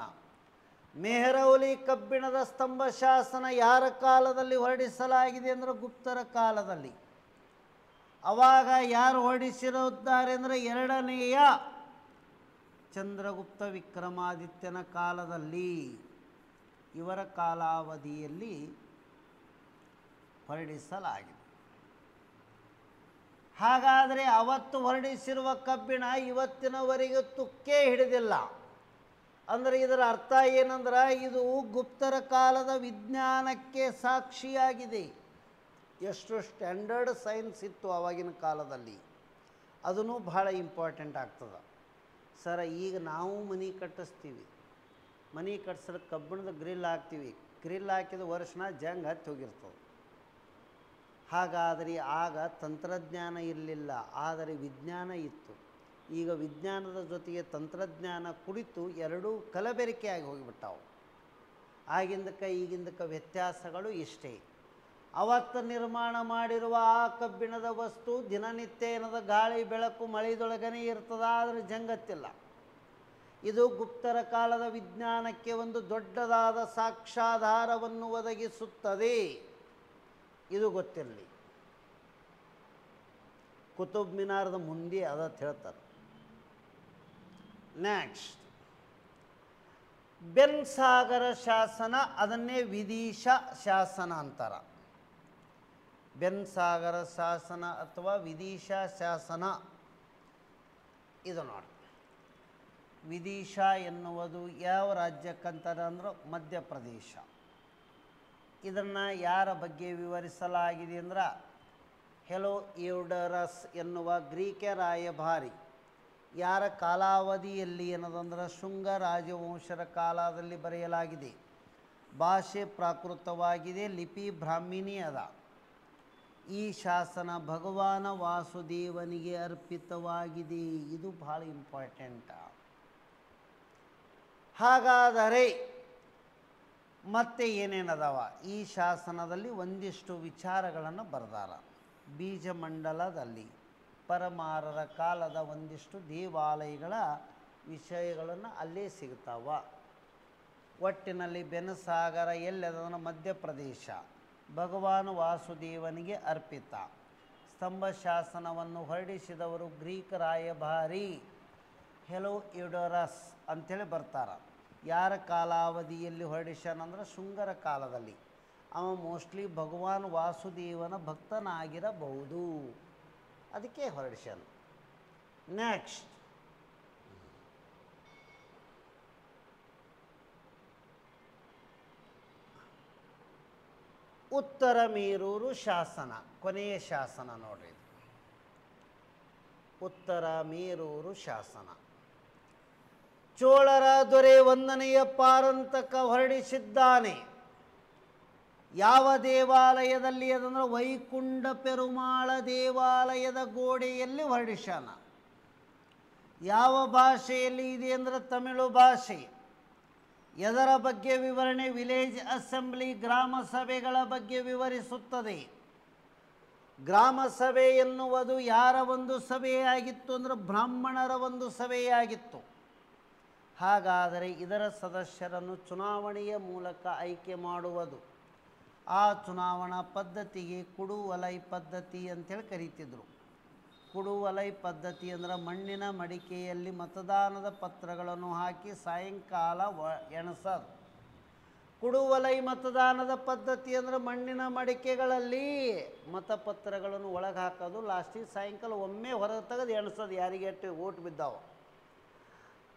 ಮೆಹರೌಲಿ ಕಬ್ಬಿಣದ ಸ್ತಂಭ ಶಾಸನ ಯಾರ ಕಾಲದಲ್ಲಿ ಹೊರಡಿಸಲಾಗಿದೆ ಅಂದರೆ ಗುಪ್ತರ ಕಾಲದಲ್ಲಿ. ಅವಾಗ ಯಾರು ಹೊರಡಿಸಿರುತ್ತಾರೆ ಅಂದರೆ 2ನೇಯ ಚಂದ್ರಗುಪ್ತ ವಿಕ್ರಮಾದಿತ್ಯನ ಕಾಲದಲ್ಲಿ, ಇವರ ಕಾಲಾವಧಿಯಲ್ಲಿ ಹೊರಡಿಸಲಾಗಿದೆ. ಹಾಗಾದರೆ ಅವತ್ತು ಹೊರಡಿಸಿರುವ ಕಬ್ಬಿಣ ಇವತ್ತಿನವರೆಗೂ ತುಕ್ಕೇ ಹಿಡಿದಿಲ್ಲ. ಅಂದರೆ ಇದರ ಅರ್ಥ ಏನಂದ್ರೆ ಇದು ಗುಪ್ತರ ಕಾಲದ ವಿಜ್ಞಾನಕ್ಕೆ ಸಾಕ್ಷಿಯಾಗಿದೆ. ಎಷ್ಟು ಸ್ಟ್ಯಾಂಡರ್ಡ್ ಸೈನ್ಸ್ ಇತ್ತು ಆವಾಗಿನ ಕಾಲದಲ್ಲಿ, ಅದೂ ಭಾಳ ಇಂಪಾರ್ಟೆಂಟ್ ಆಗ್ತದೆ. ಸರ ಈಗ ನಾವು ಮನೆ ಕಟ್ಟಿಸ್ತೀವಿ, ಮನೆ ಕಟ್ಸೋಕ್ಕೆ ಕಬ್ಬಿಣದ ಗ್ರಿಲ್ ಹಾಕ್ತೀವಿ, ಗ್ರಿಲ್ ಹಾಕಿದ ವರ್ಷನ ಜಂಗ್ ಹತ್ತಿ ಹೋಗಿರ್ತದೆ. ಹಾಗಾದರೆ ಆಗ ತಂತ್ರಜ್ಞಾನ ಇರಲಿಲ್ಲ, ಆದರೆ ವಿಜ್ಞಾನ ಇತ್ತು. ಈಗ ವಿಜ್ಞಾನದ ಜೊತೆಗೆ ತಂತ್ರಜ್ಞಾನ ಕುರಿತು ಎರಡೂ ಕಲಬೆರಕೆಯಾಗಿ ಹೋಗಿಬಿಟ್ಟಾವು. ಆಗಿಂದಕ್ಕೆ ಈಗಿಂದಕ್ಕೆ ವ್ಯತ್ಯಾಸಗಳು ಇಷ್ಟೇ. ಅವತ್ತು ನಿರ್ಮಾಣ ಮಾಡಿರುವ ಆ ಕಬ್ಬಿಣದ ವಸ್ತು ದಿನನಿತ್ಯ ಏನದ ಗಾಳಿ ಬೆಳಕು ಮಳೆದೊಳಗನೇ ಇರ್ತದ, ಆದರೆ ಜಂಗತ್ತಿಲ್ಲ. ಇದು ಗುಪ್ತರ ಕಾಲದ ವಿಜ್ಞಾನಕ್ಕೆ ಒಂದು ದೊಡ್ಡದಾದ ಸಾಕ್ಷ್ಯಾಧಾರವನ್ನು ಒದಗಿಸುತ್ತದೆ. ಇದು ಗೊತ್ತಿರಲಿ. ಕುತುಬ್ ಮಿನಾರದ ಮುಂದೆ ಅದತ್ ಹೇಳ್ತಾರೆ. ನೆಕ್ಸ್ಟ್ ಬೆನ್ಸಾಗರ ಶಾಸನ, ಅದನ್ನೇ ವಿದಿಶಾ ಶಾಸನ ಅಂತಾರ. ಬೆನ್ಸಾಗರ ಶಾಸನ ಅಥವಾ ವಿದಿಶಾ ಶಾಸನ, ಇದು ನೋಡಿ. ವಿದಿಶಾ ಎನ್ನುವುದು ಯಾವ ರಾಜ್ಯಕ್ಕಂತಾರೆ ಅಂದ್ರೆ ಮಧ್ಯಪ್ರದೇಶ. ಇದನ್ನು ಯಾರ ಬಗ್ಗೆ ವಿವರಿಸಲಾಗಿದೆ ಅಂದ್ರೆ ಹೆಲೋಯಿಡರಸ್ ಎನ್ನುವ ಗ್ರೀಕ ರಾಯಭಾರಿ ಯಾರ ಕಾಲಾವಧಿಯಲ್ಲಿ ಏನದಂದ್ರೆ ಶುಂಗ ರಾಜವಂಶರ ಕಾಲದಲ್ಲಿ ಬರೆಯಲಾಗಿದೆ. ಭಾಷೆ ಪ್ರಾಕೃತವಾಗಿದೆ, ಲಿಪಿ ಬ್ರಾಹ್ಮಿಣಿ ಅದ. ಈ ಶಾಸನ ಭಗವಾನ ವಾಸುದೇವನಿಗೆ ಅರ್ಪಿತವಾಗಿದೆ. ಇದು ಭಾಳ ಇಂಪಾರ್ಟೆಂಟ್. ಹಾಗಾದರೆ ಮತ್ತೆ ಏನೇನದಾವ ಈ ಶಾಸನದಲ್ಲಿ? ಒಂದಿಷ್ಟು ವಿಚಾರಗಳನ್ನು ಬರೆದಾರ. ಬೀಜಮಂಡಲದಲ್ಲಿ ಪರಮಾರರ ಕಾಲದ ಒಂದಿಷ್ಟು ದೇವಾಲಯಗಳ ವಿಷಯಗಳನ್ನು ಅಲ್ಲೇ ಸಿಗ್ತಾವ. ಒಟ್ಟಿನಲ್ಲಿ ಬೆನಸಾಗರ ಎಲ್ಲದನ್ನ ಮಧ್ಯಪ್ರದೇಶ, ಭಗವಾನ್ ವಾಸುದೇವನಿಗೆ ಅರ್ಪಿತ. ಸ್ತಂಭ ಶಾಸನವನ್ನು ಹೊರಡಿಸಿದವರು ಗ್ರೀಕ್ ರಾಯಭಾರಿ ಹೆಲೋಯಿಡರಸ್ ಅಂಥೇಳಿ ಬರ್ತಾರೆ. ಯಾರ ಕಾಲಾವಧಿಯಲ್ಲಿ ಹೊರಡಿಸ್ಯಾನಂದ್ರೆ ಶುಂಗರ ಕಾಲದಲ್ಲಿ. ಅವ ಮೋಸ್ಟ್ಲಿ ಭಗವಾನ್ ವಾಸುದೇವನ ಭಕ್ತನಾಗಿರಬಹುದು, ಅದಕ್ಕೆ ಹೊರಡಿಸ್ಯಾನ. ನೆಕ್ಸ್ಟ್ ಉತ್ತರ ಮೇರೂರು ಶಾಸನ, ಕೊನೆಯ ಶಾಸನ ನೋಡ್ರಿ. ಉತ್ತರ ಮೇರೂರು ಶಾಸನ ಚೋಳರ ದೊರೆ ಒಂದನೆಯ ಪಾರಂತಕ ಹೊರಡಿಸಿದ್ದಾನೆ. ಯಾವ ದೇವಾಲಯದಲ್ಲಿ ಅದಂದ್ರೆ ವೈಕುಂಠ ಪೆರುಮಾಳ ದೇವಾಲಯದ ಗೋಡೆಯಲ್ಲಿ ಹೊರಡಿಸ್ಯಾನ. ಯಾವ ಭಾಷೆಯಲ್ಲಿ ಇದೆ ಅಂದರೆ ತಮಿಳು ಭಾಷೆ. ಎದರ ಬಗ್ಗೆ ವಿವರಣೆ? ವಿಲೇಜ್ ಅಸೆಂಬ್ಲಿ, ಗ್ರಾಮ ಸಭೆಗಳ ಬಗ್ಗೆ ವಿವರಿಸುತ್ತದೆ. ಗ್ರಾಮ ಸಭೆ ಎನ್ನುವುದು ಯಾರ ಒಂದು ಸಭೆಯಾಗಿತ್ತು ಅಂದರೆ ಬ್ರಾಹ್ಮಣರ ಒಂದು ಸಭೆಯಾಗಿತ್ತು. ಹಾಗಾದರೆ ಇದರ ಸದಸ್ಯರನ್ನು ಚುನಾವಣೆಯ ಮೂಲಕ ಆಯ್ಕೆ ಮಾಡುವುದು. ಆ ಚುನಾವಣಾ ಪದ್ಧತಿಗೆ ಕುಡುವಲೈ ಪದ್ಧತಿ ಅಂತೇಳಿ ಕರೀತಿದ್ರು. ಕುಡುವಲೈ ಪದ್ಧತಿ ಅಂದರೆ ಮಣ್ಣಿನ ಮಡಿಕೆಯಲ್ಲಿ ಮತದಾನದ ಪತ್ರಗಳನ್ನು ಹಾಕಿ ಸಾಯಂಕಾಲ ಎಣಸೋದು. ಕುಡುವಲೈ ಮತದಾನದ ಪದ್ಧತಿ ಅಂದರೆ ಮಣ್ಣಿನ ಮಡಿಕೆಗಳಲ್ಲಿ ಮತಪತ್ರಗಳನ್ನು ಒಳಗೆ ಹಾಕೋದು, ಲಾಸ್ಟಿಗೆ ಸಾಯಂಕಾಲ ಒಮ್ಮೆ ಹೊರಗೆ ತೆಗೆದು ಎಣಸೋದು ಯಾರಿಗೆ ಎಷ್ಟು ಓಟ್ ಬಿದ್ದಾವ.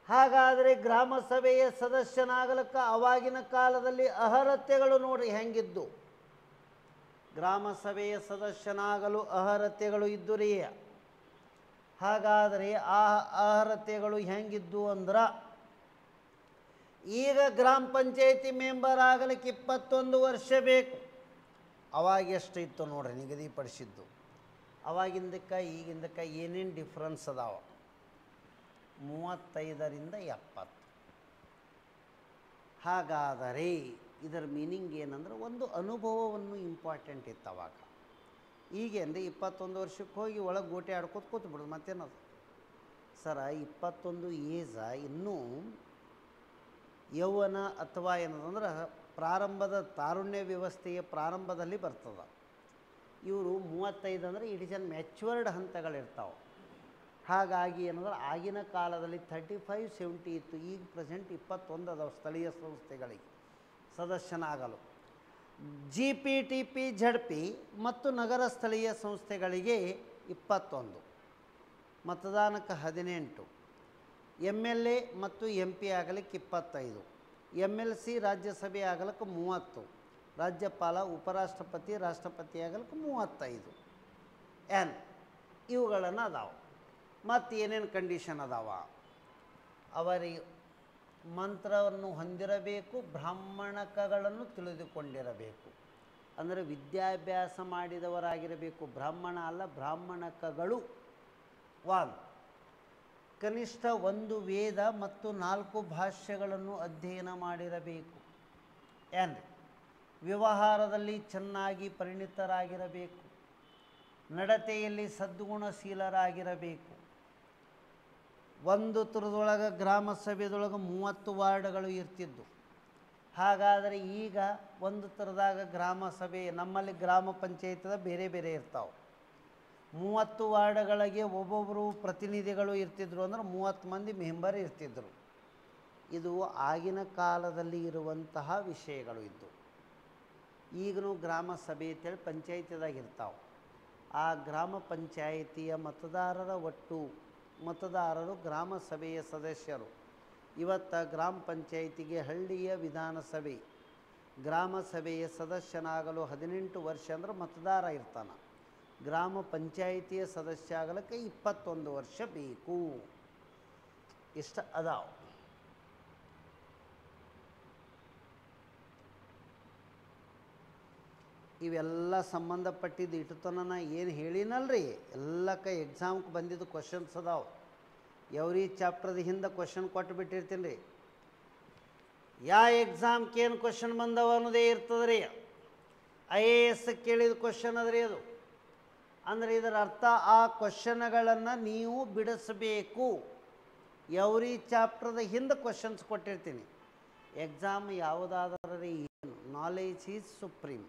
ಹಾಗಾದರೆ ಗ್ರಾಮ ಸಭೆಯ ಸದಸ್ಯನಾಗಲಿಕ್ಕೆ ಅವಾಗಿನ ಕಾಲದಲ್ಲಿ ಅರ್ಹತೆಗಳು ನೋಡಿ ಹೆಂಗಿದ್ದು. ಗ್ರಾಮ ಸಭೆಯ ಸದಸ್ಯನಾಗಲು ಅರ್ಹತೆಗಳು ಇದ್ದುರಿ. ಹಾಗಾದರೆ ಆ ಅರ್ಹತೆಗಳು ಹೆಂಗಿದ್ದು ಅಂದ್ರೆ, ಈಗ ಗ್ರಾಮ ಪಂಚಾಯತಿ ಮೆಂಬರ್ ಆಗಲಿಕ್ಕೆ 21 ವರ್ಷ ಬೇಕು. ಅವಾಗ ಎಷ್ಟು ಇತ್ತು ನೋಡ್ರಿ ನಿಗದಿಪಡಿಸಿದ್ದು. ಅವಾಗಿಂದಕ್ಕೆ ಈಗಿಂದಕ್ಕೆ ಏನೇನು ಡಿಫ್ರೆನ್ಸ್ ಅದಾವ? 35ರಿಂದ 70. ಹಾಗಾದರೆ ಇದರ ಮೀನಿಂಗ್ ಏನಂದ್ರೆ ಒಂದು ಅನುಭವವನ್ನು ಇಂಪಾರ್ಟೆಂಟ್ ಇತ್ತು ಅವಾಗ. ಈಗ ಅಂದರೆ 21 ವರ್ಷಕ್ಕೆ ಹೋಗಿ ಒಳಗೆ ಗೋಟೆ ಆಡ್ಕೋತ ಕೂತ್ಬಿಡೋದು, ಮತ್ತೇನದು ಸರ? 21 ಏಜ ಇನ್ನೂ ಯೌವನ ಅಥವಾ ಏನದಂದ್ರೆ ಪ್ರಾರಂಭದ ತಾರುಣ್ಯ ವ್ಯವಸ್ಥೆಯ ಪ್ರಾರಂಭದಲ್ಲಿ ಬರ್ತದೆ. ಇವರು 35 ಅಂದರೆ ಇಟ್ ಈಸ್ ಅನ್ ಮ್ಯಾಚ್ಯೂರ್ಡ್ ಹಂತಗಳಿರ್ತಾವೆ. ಹಾಗಾಗಿ ಏನಂದ್ರೆ ಆಗಿನ ಕಾಲದಲ್ಲಿ 35-70 ಇತ್ತು, ಈಗ ಪ್ರೆಸೆಂಟ್ 21 ಅದಾವೆ ಸ್ಥಳೀಯ ಸಂಸ್ಥೆಗಳಿಗೆ ಸದಸ್ಯನಾಗಲು. GPTP ZP ಮತ್ತು ನಗರ ಸ್ಥಳೀಯ ಸಂಸ್ಥೆಗಳಿಗೆ 21, ಮತದಾನಕ್ಕೆ 18, MLA ಮತ್ತು MP ಆಗಲಿಕ್ಕೆ 25, MLC ರಾಜ್ಯಸಭೆ ಆಗಲಿಕ್ಕೆ 30, ರಾಜ್ಯಪಾಲ ಉಪರಾಷ್ಟ್ರಪತಿ ರಾಷ್ಟ್ರಪತಿ ಆಗಲಿಕ್ಕೆ 35 ಎನ್ ಇವುಗಳನ್ನು ಅದಾವೆ. ಮತ್ತು ಏನೇನು ಕಂಡೀಷನ್ ಅದಾವ? ಅವರಿಗೆ ಮಂತ್ರವನ್ನು ಹೊಂದಿರಬೇಕು, ಬ್ರಾಹ್ಮಣಕಗಳನ್ನು ತಿಳಿದುಕೊಂಡಿರಬೇಕು, ಅಂದರೆ ವಿದ್ಯಾಭ್ಯಾಸ ಮಾಡಿದವರಾಗಿರಬೇಕು. ಬ್ರಾಹ್ಮಣ ಅಲ್ಲ, ಬ್ರಾಹ್ಮಣಕಗಳು. 1 ಕನಿಷ್ಠ 1 ವೇದ ಮತ್ತು 4 ಭಾಷ್ಯಗಳನ್ನು ಅಧ್ಯಯನ ಮಾಡಿರಬೇಕು. ಎನ್ ವ್ಯವಹಾರದಲ್ಲಿ ಚೆನ್ನಾಗಿ ಪರಿಣಿತರಾಗಿರಬೇಕು, ನಡತೆಯಲ್ಲಿ ಸದ್ಗುಣಶೀಲರಾಗಿರಬೇಕು. ಒಂದು ತುರದೊಳಗೆ ಗ್ರಾಮ ಸಭೆದೊಳಗೆ 30 ವಾರ್ಡ್ಗಳು ಇರ್ತಿದ್ದು. ಹಾಗಾದರೆ ಈಗ ಒಂದು ಥರದಾಗ ಗ್ರಾಮ ಸಭೆ, ನಮ್ಮಲ್ಲಿ ಗ್ರಾಮ ಪಂಚಾಯತ್ದ ಬೇರೆ ಬೇರೆ ಇರ್ತಾವೆ. 30 ವಾರ್ಡ್ಗಳಿಗೆ ಒಬ್ಬೊಬ್ಬರು ಪ್ರತಿನಿಧಿಗಳು ಇರ್ತಿದ್ರು, ಅಂದ್ರೆ 30 ಮಂದಿ ಮೆಂಬರ್ ಇರ್ತಿದ್ರು. ಇದು ಆಗಿನ ಕಾಲದಲ್ಲಿ ಇರುವಂತಹ ವಿಷಯಗಳು ಇದ್ದು. ಈಗಲೂ ಗ್ರಾಮ ಸಭೆ ಅಂತೇಳಿ ಪಂಚಾಯತಿದಾಗ ಇರ್ತಾವೆ. ಆ ಗ್ರಾಮ ಪಂಚಾಯಿತಿಯ ಒಟ್ಟು ಮತದಾರರು ಗ್ರಾಮ ಸಭೆಯ ಸದಸ್ಯರು. ಇವತ್ತು ಗ್ರಾಮ ಪಂಚಾಯಿತಿಗೆ ಹಳ್ಳಿಯ ವಿಧಾನಸಭೆ ಗ್ರಾಮ ಸಭೆಯ ಸದಸ್ಯನಾಗಲು 18 ವರ್ಷ ಅಂದ್ರೆ ಮತದಾರ ಇರ್ತಾನೆ. ಗ್ರಾಮ ಪಂಚಾಯಿತಿಯ ಸದಸ್ಯ ಆಗಲಿಕ್ಕೆ 21 ವರ್ಷ ಬೇಕು. ಇಷ್ಟ ಅದಾವ. ಇವೆಲ್ಲ ಸಂಬಂಧಪಟ್ಟಿದ್ದು ಇಟ್ಟುತನ ನಾ ಏನು ಹೇಳಿನಲ್ರಿ, ಎಲ್ಲಕ್ಕ ಎಕ್ಸಾಮ್ಗೆ ಬಂದಿದ್ದು ಕ್ವಶನ್ಸ್ ಅದಾವೆ. ಎವ್ರಿ ಚಾಪ್ಟರ್ದ ಹಿಂದೆ ಕ್ವಶನ್ ಕೊಟ್ಟು ಬಿಟ್ಟಿರ್ತೀನಿ ರೀ. ಯಾವ ಎಕ್ಸಾಮ್ಗೆ ಏನು ಕ್ವಶನ್ ಬಂದವ ಅನ್ನೋದೇ ಇರ್ತದೆ ರೀ. IAS ಕೇಳಿದ ಕ್ವಶನ್ ಅದ್ರಿ ಅದು. ಅಂದರೆ ಇದರ ಅರ್ಥ ಆ ಕ್ವಶನ್ಗಳನ್ನು ನೀವು ಬಿಡಿಸಬೇಕು. ಎವ್ರಿ ಚಾಪ್ಟರ್ದ ಹಿಂದೆ ಕ್ವಶನ್ಸ್ ಕೊಟ್ಟಿರ್ತೀನಿ. ಎಕ್ಸಾಮ್ ಯಾವುದಾದ್ರೂ ರೀ, ನಾಲೆಜ್ ಈಸ್ ಸುಪ್ರೀಮ್.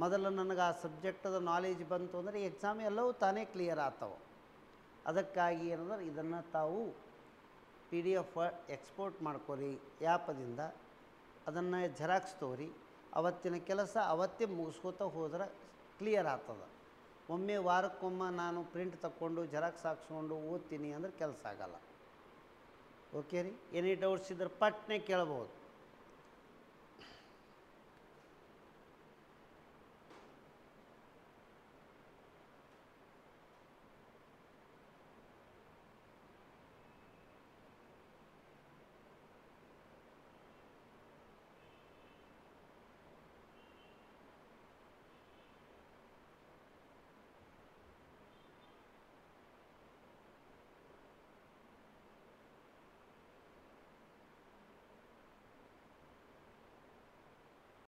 ಮೊದಲು ನನಗೆ ಆ ಸಬ್ಜೆಕ್ಟದ ನಾಲೆಜ್ ಬಂತು ಅಂದರೆ ಎಕ್ಸಾಮ್ ಎಲ್ಲವೂ ತಾನೇ ಕ್ಲಿಯರ್ ಆಗ್ತಾವೆ. ಅದಕ್ಕಾಗಿ ಏನಂದ್ರೆ ಇದನ್ನು ತಾವು PDF ಎಕ್ಸ್ಪೋರ್ಟ್ ಮಾಡ್ಕೊರಿ ಆ್ಯಪದಿಂದ, ಅದನ್ನು ಜೆರಾಕ್ಸ್ ತೋರಿ, ಅವತ್ತಿನ ಕೆಲಸ ಅವತ್ತೇ ಮುಗಿಸ್ಕೋತ ಹೋದ್ರೆ ಕ್ಲಿಯರ್ ಆಗ್ತದೆ. ಒಮ್ಮೆ ವಾರಕ್ಕೊಮ್ಮೆ ನಾನು ಪ್ರಿಂಟ್ ತಕ್ಕೊಂಡು ಜೆರಾಕ್ಸ್ ಹಾಕ್ಸ್ಕೊಂಡು ಓದ್ತೀನಿ ಅಂದ್ರೆ ಕೆಲಸ ಆಗಲ್ಲ. ಓಕೆ ರೀ. ಎನಿ ಡೌಟ್ಸ್ ಇದ್ರೆ ಪಟ್ನೆ ಕೇಳ್ಬೋದು.